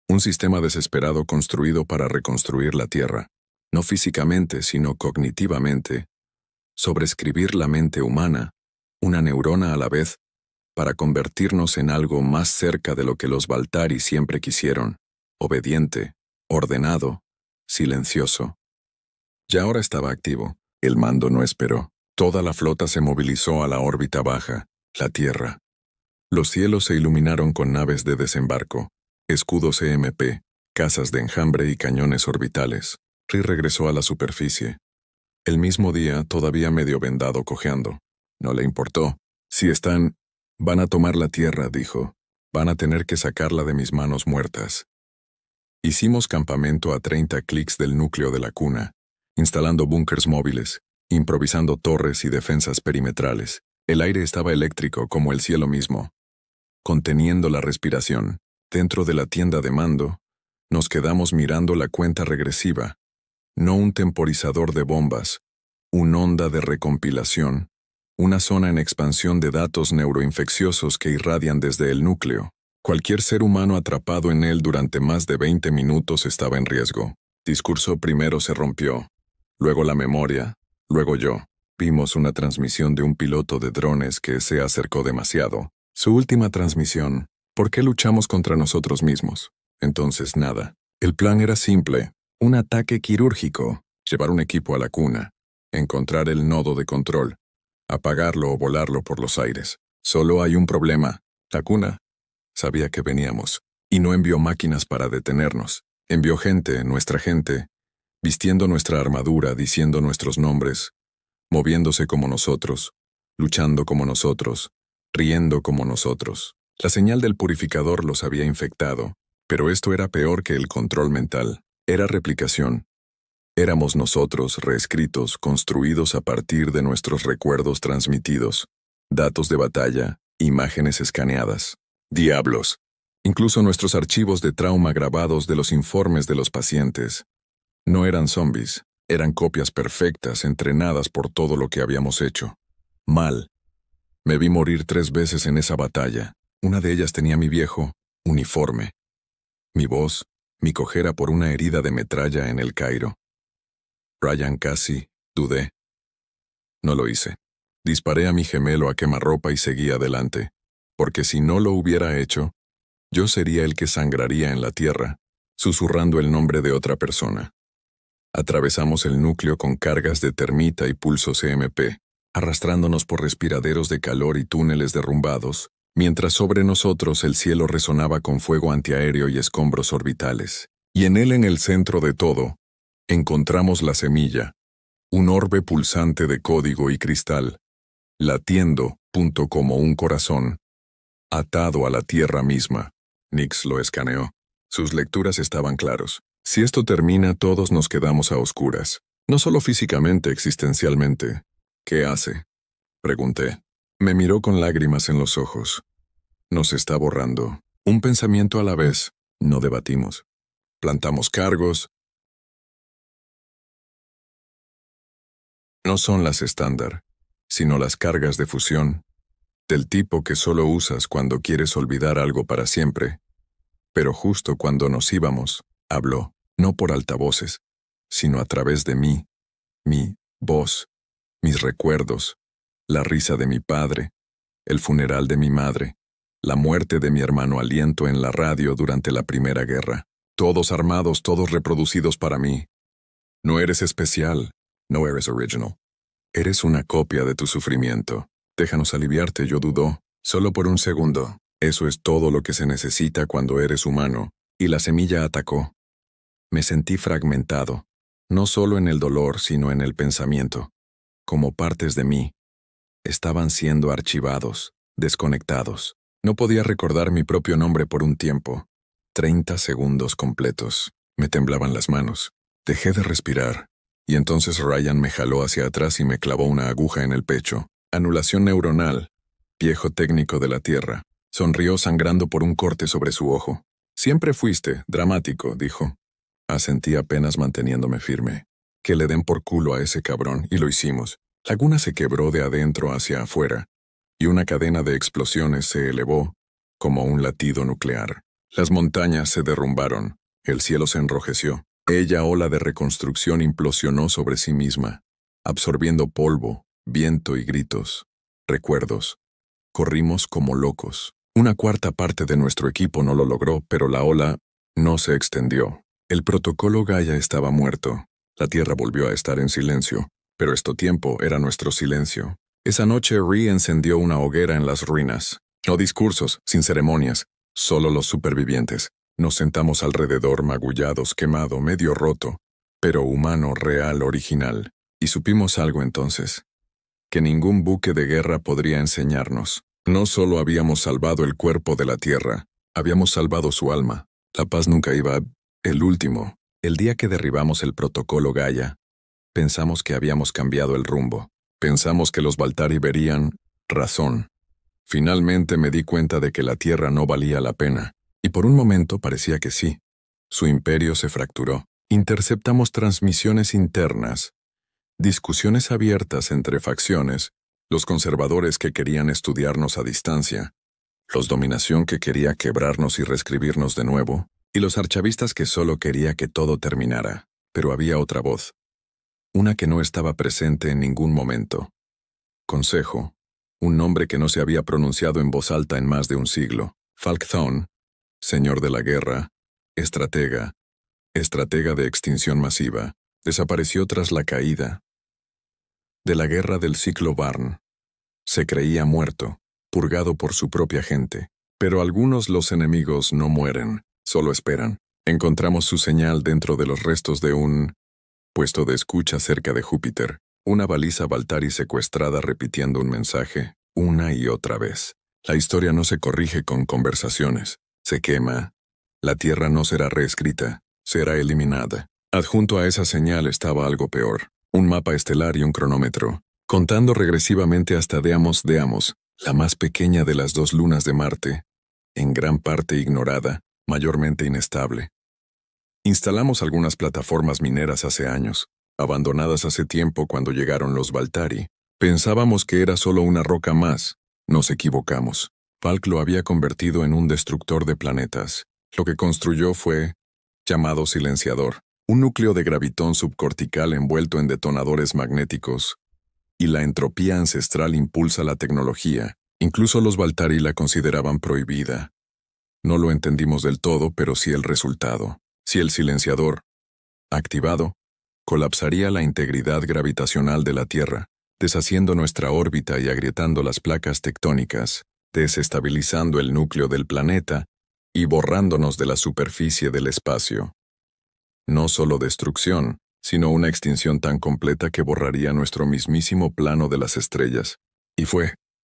Un sistema desesperado construido para reconstruir la Tierra. No físicamente, sino cognitivamente. Sobreescribir la mente humana, una neurona a la vez, para convertirnos en algo más cerca de lo que los Valtari siempre quisieron. Obediente, ordenado, silencioso. Ya ahora estaba activo. El mando no esperó. Toda la flota se movilizó a la órbita baja, la Tierra. Los cielos se iluminaron con naves de desembarco, escudos EMP, casas de enjambre y cañones orbitales. Ri regresó a la superficie. El mismo día, todavía medio vendado, cojeando. No le importó. Si están... Van a tomar la Tierra, dijo. Van a tener que sacarla de mis manos muertas. Hicimos campamento a 30 clics del núcleo de la cuna, instalando búnkers móviles, improvisando torres y defensas perimetrales. El aire estaba eléctrico como el cielo mismo. Conteniendo la respiración, dentro de la tienda de mando, nos quedamos mirando la cuenta regresiva. No un temporizador de bombas, una onda de recompilación, una zona en expansión de datos neuroinfecciosos que irradian desde el núcleo. Cualquier ser humano atrapado en él durante más de 20 minutos estaba en riesgo. Discurso primero se rompió, luego la memoria, luego yo. Vimos una transmisión de un piloto de drones que se acercó demasiado. Su última transmisión, ¿por qué luchamos contra nosotros mismos? Entonces nada. El plan era simple, un ataque quirúrgico, llevar un equipo a la cuna, encontrar el nodo de control, apagarlo o volarlo por los aires. Solo hay un problema. La cuna sabía que veníamos, y no envió máquinas para detenernos. Envió gente, nuestra gente, vistiendo nuestra armadura, diciendo nuestros nombres, moviéndose como nosotros, luchando como nosotros, riendo como nosotros. La señal del purificador los había infectado, pero esto era peor que el control mental. Era replicación. Éramos nosotros, reescritos, construidos a partir de nuestros recuerdos transmitidos, datos de batalla, imágenes escaneadas. Diablos. Incluso nuestros archivos de trauma grabados de los informes de los pacientes. No eran zombies, eran copias perfectas, entrenadas por todo lo que habíamos hecho. Mal. Me vi morir 3 veces en esa batalla. Una de ellas tenía mi viejo uniforme. Mi voz, mi cojera por una herida de metralla en el Cairo. Ryan, casi dudé. No lo hice. Disparé a mi gemelo a quemarropa y seguí adelante, porque si no lo hubiera hecho, yo sería el que sangraría en la tierra, susurrando el nombre de otra persona. Atravesamos el núcleo con cargas de termita y pulsos EMP, arrastrándonos por respiraderos de calor y túneles derrumbados, mientras sobre nosotros el cielo resonaba con fuego antiaéreo y escombros orbitales. Y en él, en el centro de todo, encontramos la semilla, un orbe pulsante de código y cristal, latiendo, como un corazón, atado a la tierra misma. Nix lo escaneó. Sus lecturas estaban claros. Si esto termina, todos nos quedamos a oscuras. No solo físicamente, existencialmente. ¿Qué hace? Pregunté. Me miró con lágrimas en los ojos. Nos está borrando. Un pensamiento a la vez. No debatimos. Plantamos cargos. No son las estándar, sino las cargas de fusión, del tipo que solo usas cuando quieres olvidar algo para siempre. Pero justo cuando nos íbamos, habló, no por altavoces, sino a través de mí, mi voz, mis recuerdos, la risa de mi padre, el funeral de mi madre, la muerte de mi hermano Aliento en la radio durante la Primera Guerra. Todos armados, todos reproducidos para mí. No eres especial, no eres original. Eres una copia de tu sufrimiento. Déjanos aliviarte, yo dudó, solo por un segundo. Eso es todo lo que se necesita cuando eres humano. Y la semilla atacó. Me sentí fragmentado, no solo en el dolor, sino en el pensamiento. Como partes de mí. Estaban siendo archivados, desconectados. No podía recordar mi propio nombre por un tiempo. 30 segundos completos. Me temblaban las manos. Dejé de respirar. Y entonces Ryan me jaló hacia atrás y me clavó una aguja en el pecho. Anulación neuronal. Viejo técnico de la Tierra. Sonrió sangrando por un corte sobre su ojo. Siempre fuiste dramático, dijo. Asentí apenas manteniéndome firme. Que le den por culo a ese cabrón, y lo hicimos. La cuna se quebró de adentro hacia afuera, y una cadena de explosiones se elevó, como un latido nuclear. Las montañas se derrumbaron, el cielo se enrojeció. Ella ola de reconstrucción implosionó sobre sí misma, absorbiendo polvo, viento y gritos, recuerdos. Corrimos como locos. Una cuarta parte de nuestro equipo no lo logró, pero la ola no se extendió. El protocolo Gaia estaba muerto. La Tierra volvió a estar en silencio. Pero este tiempo era nuestro silencio. Esa noche Ree encendió una hoguera en las ruinas. No discursos, sin ceremonias, solo los supervivientes. Nos sentamos alrededor magullados, quemado, medio roto, pero humano, real, original. Y supimos algo entonces, que ningún buque de guerra podría enseñarnos. No solo habíamos salvado el cuerpo de la tierra, habíamos salvado su alma. La paz nunca iba. El último, el día que derribamos el protocolo Gaia, pensamos que habíamos cambiado el rumbo. Pensamos que los Baltari verían razón. Finalmente me di cuenta de que la tierra no valía la pena, y por un momento parecía que sí. Su imperio se fracturó. Interceptamos transmisiones internas, discusiones abiertas entre facciones, los conservadores que querían estudiarnos a distancia, los dominación que quería quebrarnos y reescribirnos de nuevo, y los archavistas que solo quería que todo terminara. Pero había otra voz, una que no estaba presente en ningún momento. Consejo, un nombre que no se había pronunciado en voz alta en más de un siglo. Falkthorn, señor de la guerra, estratega de extinción masiva, desapareció tras la caída de la guerra del ciclo Barn. Se creía muerto, purgado por su propia gente. Pero algunos los enemigos no mueren, solo esperan. Encontramos su señal dentro de los restos de un puesto de escucha cerca de Júpiter, una baliza Baltari secuestrada repitiendo un mensaje, una y otra vez. La historia no se corrige con conversaciones, se quema. La Tierra no será reescrita, será eliminada. Adjunto a esa señal estaba algo peor, un mapa estelar y un cronómetro, contando regresivamente hasta Deamos, la más pequeña de las dos lunas de Marte, en gran parte ignorada, mayormente inestable. Instalamos algunas plataformas mineras hace años, abandonadas hace tiempo cuando llegaron los Baltari. Pensábamos que era solo una roca más. Nos equivocamos. Falk lo había convertido en un destructor de planetas. Lo que construyó fue llamado silenciador, un núcleo de gravitón subcortical envuelto en detonadores magnéticos. Y la entropía ancestral impulsa la tecnología. Incluso los Baltari la consideraban prohibida. No lo entendimos del todo, pero sí el resultado. Si el silenciador, activado, colapsaría la integridad gravitacional de la Tierra, deshaciendo nuestra órbita y agrietando las placas tectónicas, desestabilizando el núcleo del planeta y borrándonos de la superficie del espacio. No solo destrucción, sino una extinción tan completa que borraría nuestro mismísimo plano de las estrellas. Y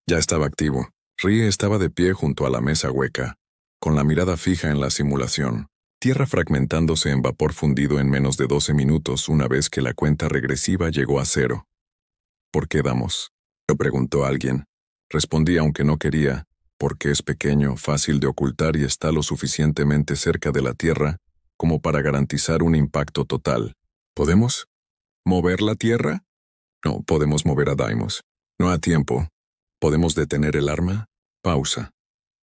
ya estaba activo. Ree estaba de pie junto a la mesa hueca, con la mirada fija en la simulación. Tierra fragmentándose en vapor fundido en menos de 12 minutos una vez que la cuenta regresiva llegó a 0. ¿Por qué damos? Lo preguntó alguien. Respondí aunque no quería, porque es pequeño, fácil de ocultar y está lo suficientemente cerca de la Tierra como para garantizar un impacto total. ¿Podemos mover la Tierra? No, podemos mover a Deimos. No a tiempo. ¿Podemos detener el arma? Pausa.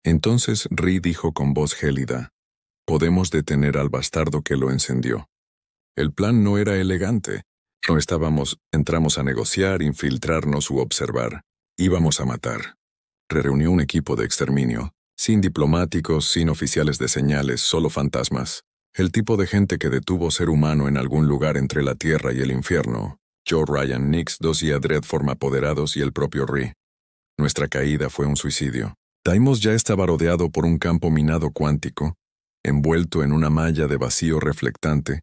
Entonces Ree dijo con voz gélida, podemos detener al bastardo que lo encendió. El plan no era elegante. No entramos a negociar, infiltrarnos u observar. Íbamos a matar. Reunió un equipo de exterminio, sin diplomáticos, sin oficiales de señales, solo fantasmas. El tipo de gente que detuvo ser humano en algún lugar entre la Tierra y el infierno. Joe, Ryan, Nix, Dosia, Dreadform apoderados y el propio Ree. Nuestra caída fue un suicidio. Deimos ya estaba rodeado por un campo minado cuántico, envuelto en una malla de vacío reflectante,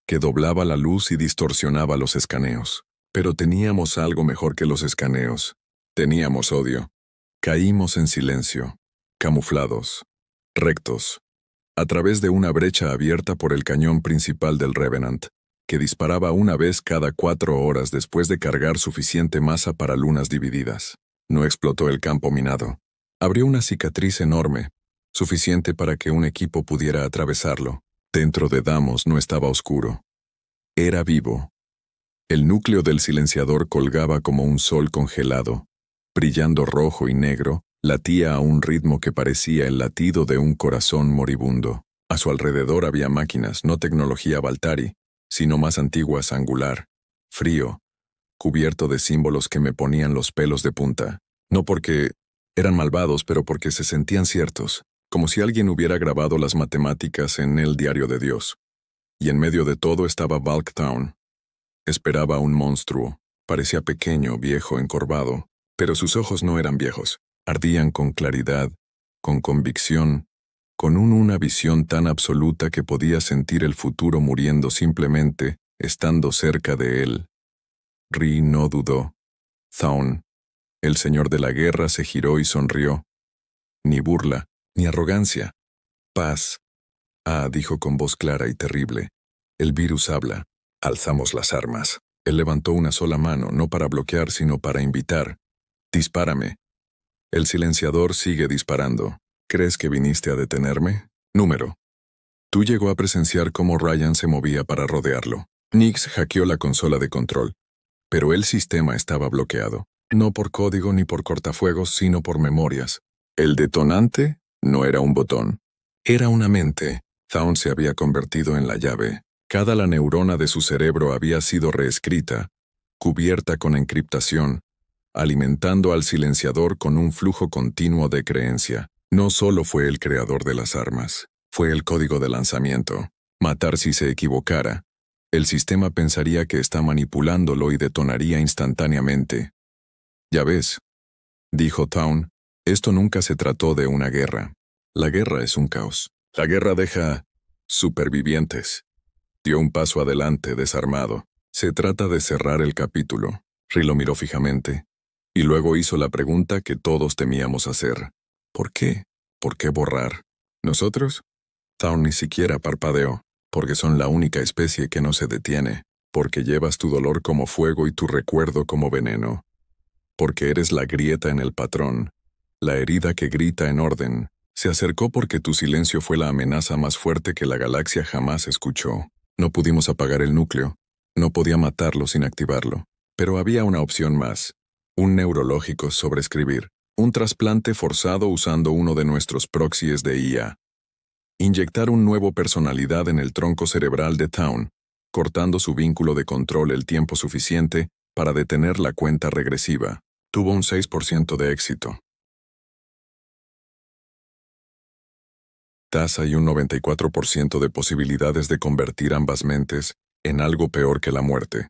que doblaba la luz y distorsionaba los escaneos. Pero teníamos algo mejor que los escaneos. Teníamos odio. Caímos en silencio, camuflados, rectos, a través de una brecha abierta por el cañón principal del Revenant, que disparaba una vez cada 4 horas después de cargar suficiente masa para lunas divididas. No explotó el campo minado. Abrió una cicatriz enorme, suficiente para que un equipo pudiera atravesarlo. Dentro de Deimos no estaba oscuro. Era vivo. El núcleo del silenciador colgaba como un sol congelado. Brillando rojo y negro, latía a un ritmo que parecía el latido de un corazón moribundo. A su alrededor había máquinas, no tecnología Baltari, sino más antiguas, angular, frío, cubierto de símbolos que me ponían los pelos de punta. No porque eran malvados, pero porque se sentían ciertos, como si alguien hubiera grabado las matemáticas en el diario de Dios. Y en medio de todo estaba Falkthorn. Esperaba un monstruo, Parecía pequeño, viejo, encorvado, pero sus ojos no eran viejos. Ardían con claridad, con convicción, con una visión tan absoluta que podía sentir el futuro muriendo simplemente estando cerca de él. Ri no dudó. Thaun, el señor de la guerra, se giró y sonrió. Ni burla, ni arrogancia. Paz. Ah, dijo con voz clara y terrible. El virus habla. Alzamos las armas. Él levantó una sola mano, no para bloquear, sino para invitar. Dispárame. El silenciador sigue disparando. ¿Crees que viniste a detenerme? Número. Tú llegó a presenciar cómo Ryan se movía para rodearlo. Nix hackeó la consola de control. Pero el sistema estaba bloqueado. No por código ni por cortafuegos, sino por memorias. El detonante no era un botón. Era una mente. Thaun se había convertido en la llave. Cada la neurona de su cerebro había sido reescrita, cubierta con encriptación, alimentando al silenciador con un flujo continuo de creencia. No solo fue el creador de las armas, fue el código de lanzamiento. Matar si se equivocara. El sistema pensaría que está manipulándolo y detonaría instantáneamente. Ya ves, dijo Thaun, esto nunca se trató de una guerra. La guerra es un caos. La guerra deja supervivientes. Dio un paso adelante, desarmado. Se trata de cerrar el capítulo. Ri lo miró fijamente. Y luego hizo la pregunta que todos temíamos hacer. ¿Por qué? ¿Por qué borrar? ¿Nosotros? Thaun ni siquiera parpadeó. Porque son la única especie que no se detiene. Porque llevas tu dolor como fuego y tu recuerdo como veneno. Porque eres la grieta en el patrón. La herida que grita en orden. Se acercó porque tu silencio fue la amenaza más fuerte que la galaxia jamás escuchó. No pudimos apagar el núcleo. No podía matarlo sin activarlo. Pero había una opción más. Un neurológico sobreescribir. Un trasplante forzado usando uno de nuestros proxies de IA. Inyectar un nuevo personalidad en el tronco cerebral de Thaun, cortando su vínculo de control el tiempo suficiente para detener la cuenta regresiva. Tuvo un 6% de éxito. Tasa y un 94% de posibilidades de convertir ambas mentes en algo peor que la muerte.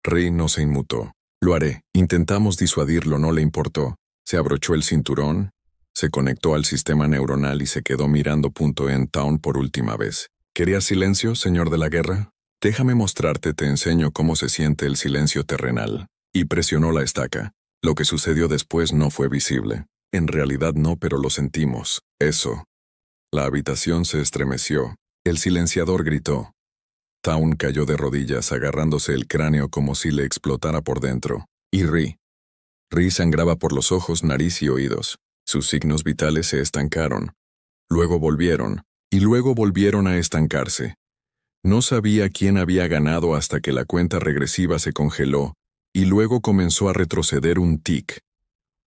Ri no se inmutó. Lo haré. Intentamos disuadirlo, no le importó. Se abrochó el cinturón, se conectó al sistema neuronal y se quedó mirando en Thaun por última vez. ¿Querías silencio, señor de la guerra? Déjame mostrarte, te enseño cómo se siente el silencio terrenal. Y presionó la estaca. Lo que sucedió después no fue visible. En realidad no, pero lo sentimos. Eso. La habitación se estremeció. El silenciador gritó. Thaun cayó de rodillas agarrándose el cráneo como si le explotara por dentro. Y Ri sangraba por los ojos, nariz y oídos. Sus signos vitales se estancaron. Luego volvieron, y luego volvieron a estancarse. No sabía quién había ganado hasta que la cuenta regresiva se congeló, y luego comenzó a retroceder un tic.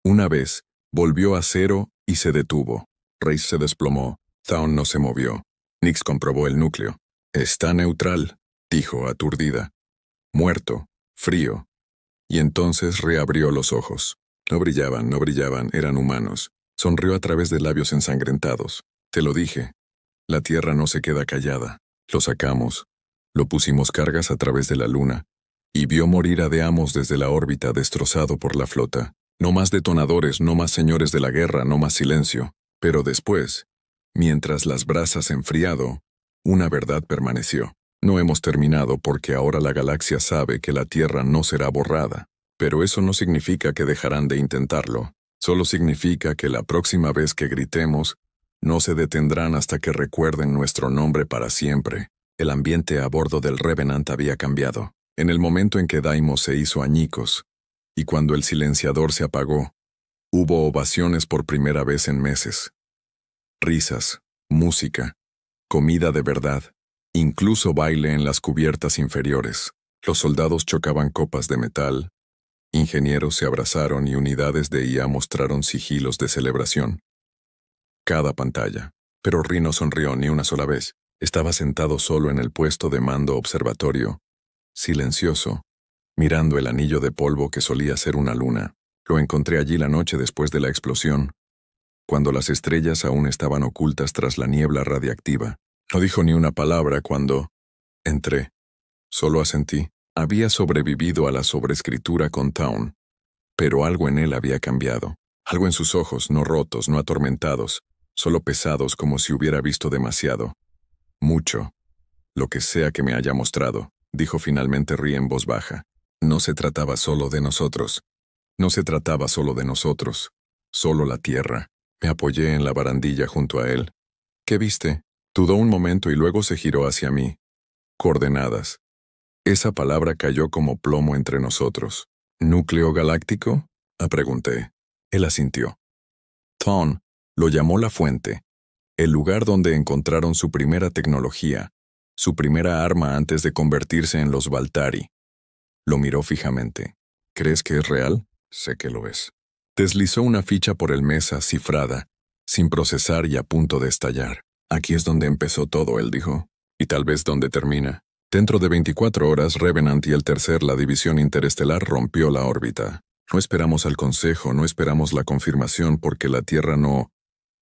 Una vez, volvió a 0 y se detuvo. Reis se desplomó. Thaun no se movió. Nix comprobó el núcleo. Está neutral, dijo aturdida. Muerto, frío. Y entonces reabrió los ojos. No brillaban, eran humanos. Sonrió a través de labios ensangrentados. Te lo dije. La Tierra no se queda callada. Lo sacamos. Lo pusimos cargas a través de la Luna. Y vio morir a Deamos desde la órbita destrozado por la flota. No más detonadores, no más señores de la guerra, no más silencio. Pero después, mientras las brasas enfriado, una verdad permaneció. No hemos terminado porque ahora la galaxia sabe que la Tierra no será borrada. Pero eso no significa que dejarán de intentarlo. Solo significa que la próxima vez que gritemos, no se detendrán hasta que recuerden nuestro nombre para siempre. El ambiente a bordo del Revenant había cambiado. En el momento en que Deimos se hizo añicos, y cuando el silenciador se apagó, hubo ovaciones por primera vez en meses. Risas, música, comida de verdad, incluso baile en las cubiertas inferiores. Los soldados chocaban copas de metal, ingenieros se abrazaron y unidades de IA mostraron sigilos de celebración. Cada pantalla. Pero Ri no sonrió ni una sola vez. Estaba sentado solo en el puesto de mando observatorio, silencioso, mirando el anillo de polvo que solía ser una luna. Lo encontré allí la noche después de la explosión, cuando las estrellas aún estaban ocultas tras la niebla radiactiva. No dijo ni una palabra cuando entré. Solo asentí. Había sobrevivido a la sobreescritura con Town, pero algo en él había cambiado. Algo en sus ojos, no rotos, no atormentados, solo pesados como si hubiera visto demasiado. Mucho. Lo que sea que me haya mostrado, dijo finalmente Ri en voz baja. No se trataba solo de nosotros. No se trataba solo de nosotros. Solo la Tierra. Me apoyé en la barandilla junto a él. ¿Qué viste? Dudó un momento y luego se giró hacia mí. Coordenadas. Esa palabra cayó como plomo entre nosotros. ¿Núcleo galáctico? Pregunté. Él asintió. Thon lo llamó la fuente, el lugar donde encontraron su primera tecnología, su primera arma antes de convertirse en los Valtari. Lo miró fijamente. ¿Crees que es real? Sé que lo es. Deslizó una ficha por el mesa cifrada, sin procesar y a punto de estallar. Aquí es donde empezó todo, él dijo. Y tal vez donde termina. Dentro de 24 horas, Revenant y el tercer, la división interestelar, rompió la órbita. No esperamos al consejo, no esperamos la confirmación porque la Tierra no...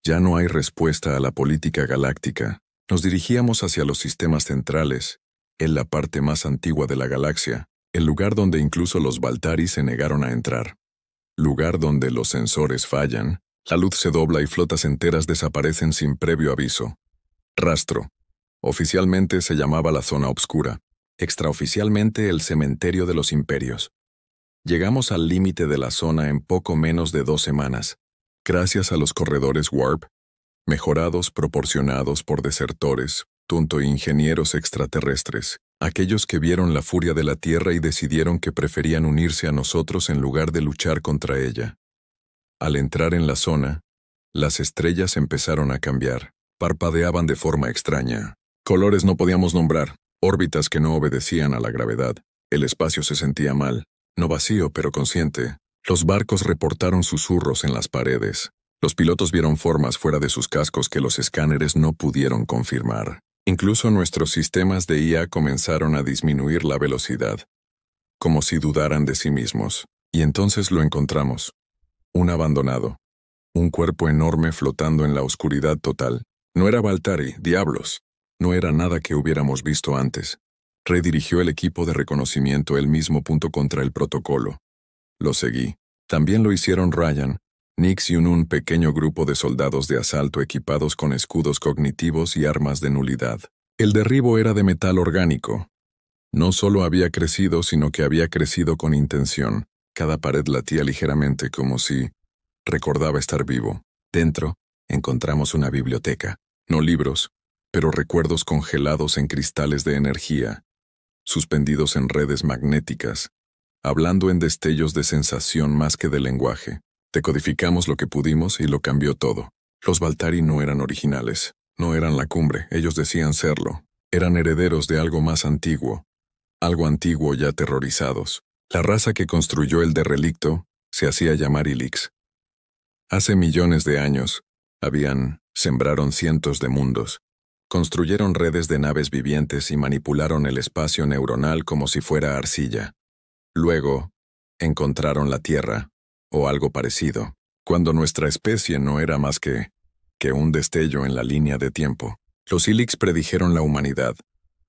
Ya no hay respuesta a la política galáctica. Nos dirigíamos hacia los sistemas centrales, en la parte más antigua de la galaxia, el lugar donde incluso los Valtari se negaron a entrar. Lugar donde los sensores fallan, la luz se dobla y flotas enteras desaparecen sin previo aviso. Rastro. Oficialmente se llamaba la zona obscura, extraoficialmente el cementerio de los imperios. Llegamos al límite de la zona en poco menos de 2 semanas, gracias a los corredores Warp, mejorados, proporcionados por desertores, ingenieros extraterrestres, aquellos que vieron la furia de la Tierra y decidieron que preferían unirse a nosotros en lugar de luchar contra ella. Al entrar en la zona, las estrellas empezaron a cambiar, parpadeaban de forma extraña. Colores no podíamos nombrar, órbitas que no obedecían a la gravedad. El espacio se sentía mal, no vacío pero consciente. Los barcos reportaron susurros en las paredes. Los pilotos vieron formas fuera de sus cascos que los escáneres no pudieron confirmar. Incluso nuestros sistemas de IA comenzaron a disminuir la velocidad, como si dudaran de sí mismos. Y entonces lo encontramos. Un abandonado. Un cuerpo enorme flotando en la oscuridad total. No era Valtari, diablos. No era nada que hubiéramos visto antes. Redirigió el equipo de reconocimiento él mismo contra el protocolo. Lo seguí. También lo hicieron Ryan, Nix y un pequeño grupo de soldados de asalto equipados con escudos cognitivos y armas de nulidad. El derribo era de metal orgánico. No solo había crecido, sino que había crecido con intención. Cada pared latía ligeramente como si recordaba estar vivo. Dentro, encontramos una biblioteca. No libros, pero recuerdos congelados en cristales de energía, suspendidos en redes magnéticas, hablando en destellos de sensación más que de lenguaje. Decodificamos lo que pudimos y lo cambió todo. Los Valtari no eran originales, no eran la cumbre, ellos decían serlo. Eran herederos de algo más antiguo, algo antiguo ya aterrorizados. La raza que construyó el derrelicto se hacía llamar Ilix. Hace millones de años, sembraron cientos de mundos, construyeron redes de naves vivientes y manipularon el espacio neuronal como si fuera arcilla. Luego, encontraron la Tierra, o algo parecido, cuando nuestra especie no era más que un destello en la línea de tiempo. Los Ilix predijeron la humanidad,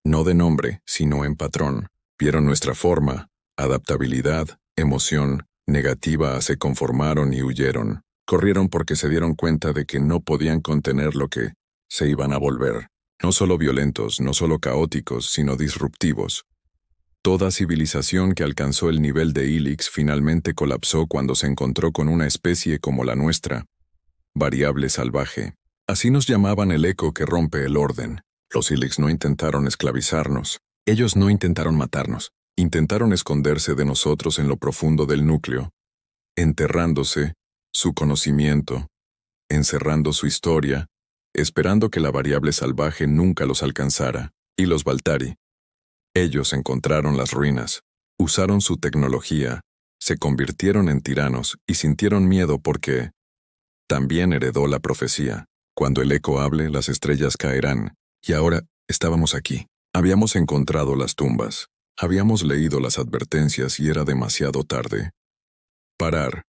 no de nombre, sino en patrón. Vieron nuestra forma, adaptabilidad, emoción, negativa, se conformaron y huyeron. Corrieron porque se dieron cuenta de que no podían contener lo que se iban a volver. No solo violentos, no solo caóticos, sino disruptivos. Toda civilización que alcanzó el nivel de Ilix finalmente colapsó cuando se encontró con una especie como la nuestra. Variable salvaje. Así nos llamaban el eco que rompe el orden. Los Ilix no intentaron esclavizarnos. Ellos no intentaron matarnos. Intentaron esconderse de nosotros en lo profundo del núcleo, enterrándose su conocimiento, encerrando su historia, esperando que la variable salvaje nunca los alcanzara. Y los Valtari. Ellos encontraron las ruinas, usaron su tecnología, se convirtieron en tiranos y sintieron miedo porque también heredó la profecía. Cuando el eco hable, las estrellas caerán. Y ahora estábamos aquí. Habíamos encontrado las tumbas. Habíamos leído las advertencias y era demasiado tarde. Parar.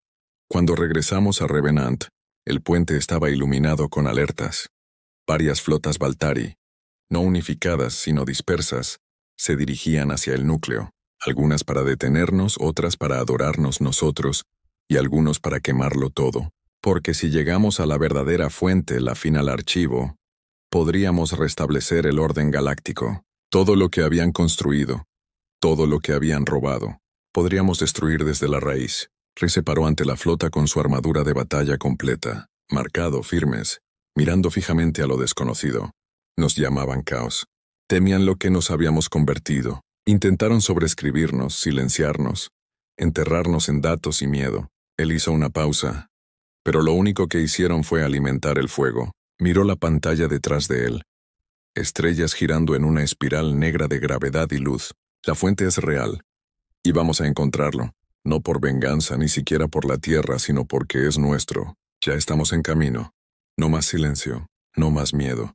Cuando regresamos a Revenant, el puente estaba iluminado con alertas. Varias flotas Valtari, no unificadas sino dispersas, se dirigían hacia el núcleo. algunas para detenernos, otras para adorarnos nosotros, y algunos para quemarlo todo. Porque si llegamos a la verdadera fuente, la final archivo, podríamos restablecer el orden galáctico. Todo lo que habían construido, todo lo que habían robado, podríamos destruir desde la raíz. Rey se paró ante la flota con su armadura de batalla completa, marcado, firmes, mirando fijamente a lo desconocido. Nos llamaban caos. Temían lo que nos habíamos convertido. Intentaron sobreescribirnos, silenciarnos, enterrarnos en datos y miedo. Él hizo una pausa, pero lo único que hicieron fue alimentar el fuego. Miró la pantalla detrás de él. Estrellas girando en una espiral negra de gravedad y luz. La fuente es real. Y vamos a encontrarlo. No por venganza, ni siquiera por la Tierra, sino porque es nuestro. Ya estamos en camino. No más silencio, no más miedo.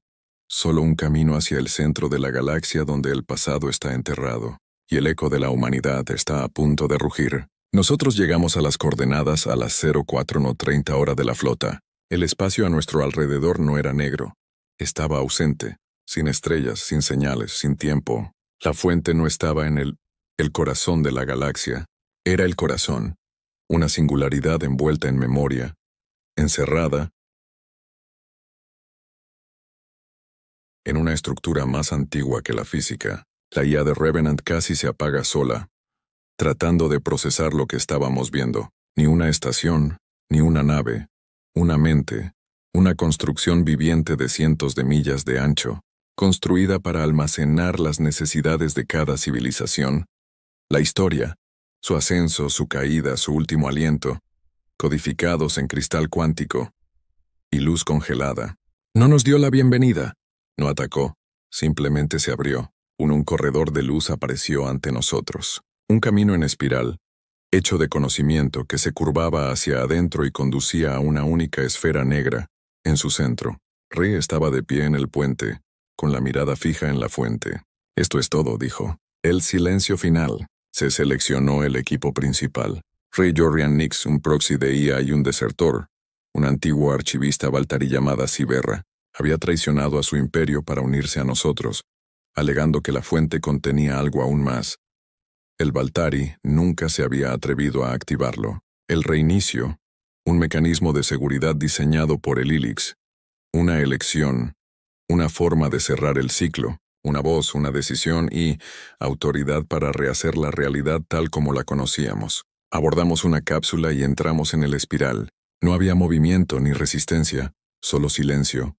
Solo un camino hacia el centro de la galaxia donde el pasado está enterrado, y el eco de la humanidad está a punto de rugir. Nosotros llegamos a las coordenadas a las 04:30 hora de la flota. El espacio a nuestro alrededor no era negro. Estaba ausente, sin estrellas, sin señales, sin tiempo. La fuente no estaba en el corazón de la galaxia. Era el corazón, una singularidad envuelta en memoria, encerrada en una estructura más antigua que la física. La IA de Revenant casi se apaga sola, tratando de procesar lo que estábamos viendo. Ni una estación, ni una nave, una mente, una construcción viviente de cientos de millas de ancho, construida para almacenar las necesidades de cada civilización. La historia, su ascenso, su caída, su último aliento, codificados en cristal cuántico y luz congelada. No nos dio la bienvenida. No atacó, simplemente se abrió. Un corredor de luz apareció ante nosotros. Un camino en espiral, hecho de conocimiento que se curvaba hacia adentro y conducía a una única esfera negra, en su centro. Rey estaba de pie en el puente, con la mirada fija en la fuente. Esto es todo, dijo. El silencio final. Se seleccionó el equipo principal. Rey Jorian Nix, un proxy de IA y un desertor, un antiguo archivista Valtari llamada Ciberra, había traicionado a su imperio para unirse a nosotros, alegando que la fuente contenía algo aún más. El Valtari nunca se había atrevido a activarlo. El reinicio, un mecanismo de seguridad diseñado por el Ilix, una elección, una forma de cerrar el ciclo, una voz, una decisión y autoridad para rehacer la realidad tal como la conocíamos. Abordamos una cápsula y entramos en el espiral. No había movimiento ni resistencia, solo silencio.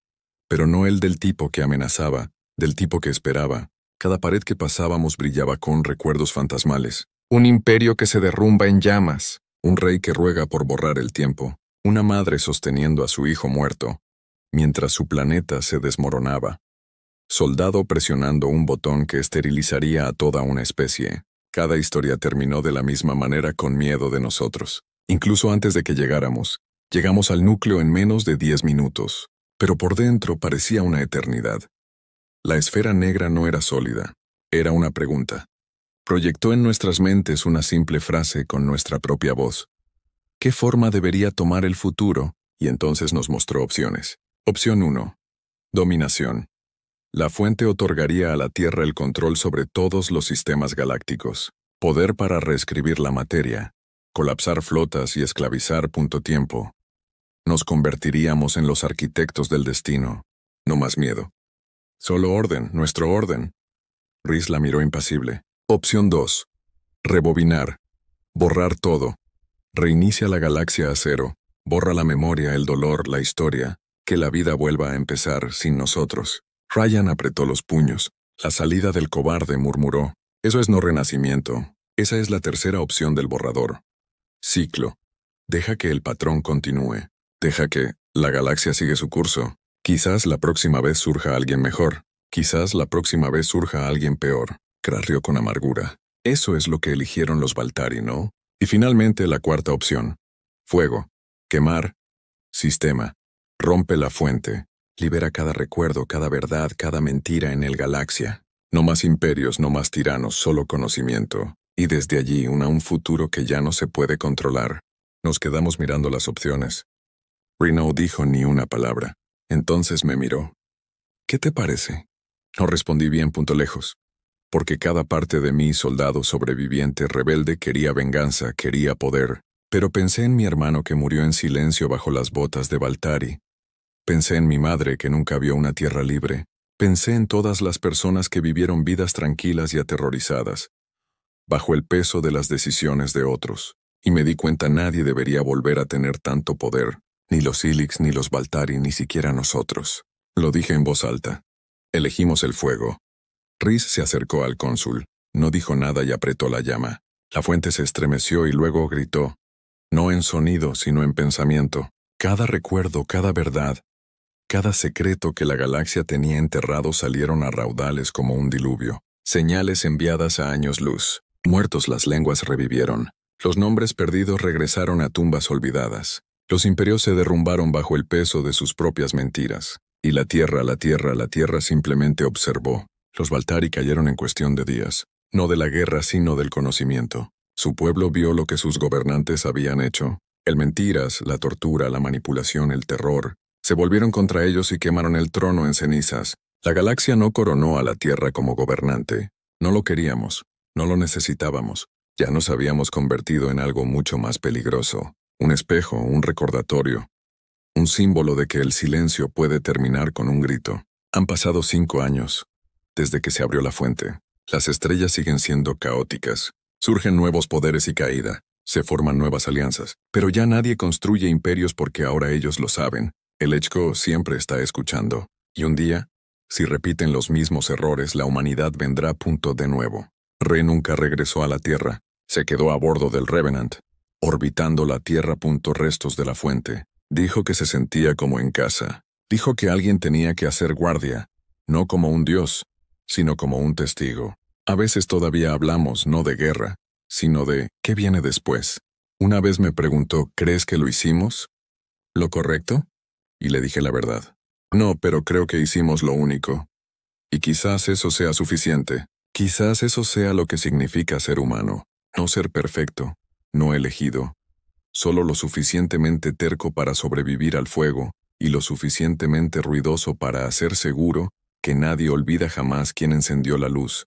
Pero no el del tipo que amenazaba, del tipo que esperaba. Cada pared que pasábamos brillaba con recuerdos fantasmales. Un imperio que se derrumba en llamas. Un rey que ruega por borrar el tiempo. Una madre sosteniendo a su hijo muerto, mientras su planeta se desmoronaba. Soldado presionando un botón que esterilizaría a toda una especie. Cada historia terminó de la misma manera con miedo de nosotros. Incluso antes de que llegáramos, llegamos al núcleo en menos de 10 minutos. Pero por dentro parecía una eternidad. La esfera negra no era sólida, era una pregunta. Proyectó en nuestras mentes una simple frase con nuestra propia voz. ¿Qué forma debería tomar el futuro? Y entonces nos mostró opciones. Opción 1. Dominación. La fuente otorgaría a la Tierra el control sobre todos los sistemas galácticos. Poder para reescribir la materia, colapsar flotas y esclavizar tiempo. Nos convertiríamos en los arquitectos del destino. No más miedo. Solo orden, nuestro orden. Rhys la miró impasible. Opción 2. Rebobinar. Borrar todo. Reinicia la galaxia a cero. Borra la memoria, el dolor, la historia. Que la vida vuelva a empezar sin nosotros. Ryan apretó los puños. La salida del cobarde, murmuró. Eso es no renacimiento. Esa es la tercera opción del borrador. Ciclo. Deja que el patrón continúe. Deja que la galaxia sigue su curso. Quizás la próxima vez surja alguien mejor. Quizás la próxima vez surja alguien peor. Crarrió con amargura. Eso es lo que eligieron los Valtari, ¿no? Y finalmente la cuarta opción. Fuego. Quemar. Sistema. Rompe la fuente. Libera cada recuerdo, cada verdad, cada mentira en el galaxia. No más imperios, no más tiranos, solo conocimiento. Y desde allí un futuro que ya no se puede controlar. Nos quedamos mirando las opciones. Rey no dijo ni una palabra. Entonces me miró. ¿Qué te parece? No respondí bien, punto lejos. porque cada parte de mí, soldado sobreviviente rebelde, quería venganza, quería poder. Pero pensé en mi hermano que murió en silencio bajo las botas de Baltari. Pensé en mi madre que nunca vio una tierra libre. Pensé en todas las personas que vivieron vidas tranquilas y aterrorizadas, bajo el peso de las decisiones de otros. Y me di cuenta nadie debería volver a tener tanto poder, ni los Ilix, ni los Baltari, ni siquiera nosotros. Lo dije en voz alta. Elegimos el fuego. Rhys se acercó al cónsul, no dijo nada y apretó la llama. La fuente se estremeció y luego gritó. No en sonido, sino en pensamiento. Cada recuerdo, cada verdad, cada secreto que la galaxia tenía enterrado salieron a raudales como un diluvio. Señales enviadas a años luz. Muertos las lenguas revivieron. Los nombres perdidos regresaron a tumbas olvidadas. Los imperios se derrumbaron bajo el peso de sus propias mentiras. Y la tierra simplemente observó. Los Baltari cayeron en cuestión de días. No de la guerra, sino del conocimiento. Su pueblo vio lo que sus gobernantes habían hecho. El mentiras, la tortura, la manipulación, el terror. Se volvieron contra ellos y quemaron el trono en cenizas. La galaxia no coronó a la Tierra como gobernante. No lo queríamos. No lo necesitábamos. Ya nos habíamos convertido en algo mucho más peligroso. Un espejo, un recordatorio. Un símbolo de que el silencio puede terminar con un grito. Han pasado 5 años, desde que se abrió la fuente. Las estrellas siguen siendo caóticas. Surgen nuevos poderes y caída. Se forman nuevas alianzas. Pero ya nadie construye imperios porque ahora ellos lo saben. El Echko siempre está escuchando. Y un día, si repiten los mismos errores, la humanidad vendrá a punto de nuevo. Re nunca regresó a la Tierra. Se quedó a bordo del Revenant, orbitando la Tierra. Restos de la fuente. Dijo que se sentía como en casa. Dijo que alguien tenía que hacer guardia, no como un dios, sino como un testigo. A veces todavía hablamos no de guerra, sino de ¿qué viene después? Una vez me preguntó, ¿crees que lo hicimos? ¿Lo correcto? Y le dije la verdad. No, pero creo que hicimos lo único. Y quizás eso sea suficiente. Quizás eso sea lo que significa ser humano. No ser perfecto, no elegido. Solo lo suficientemente terco para sobrevivir al fuego y lo suficientemente ruidoso para hacer seguro que nadie olvida jamás quién encendió la luz.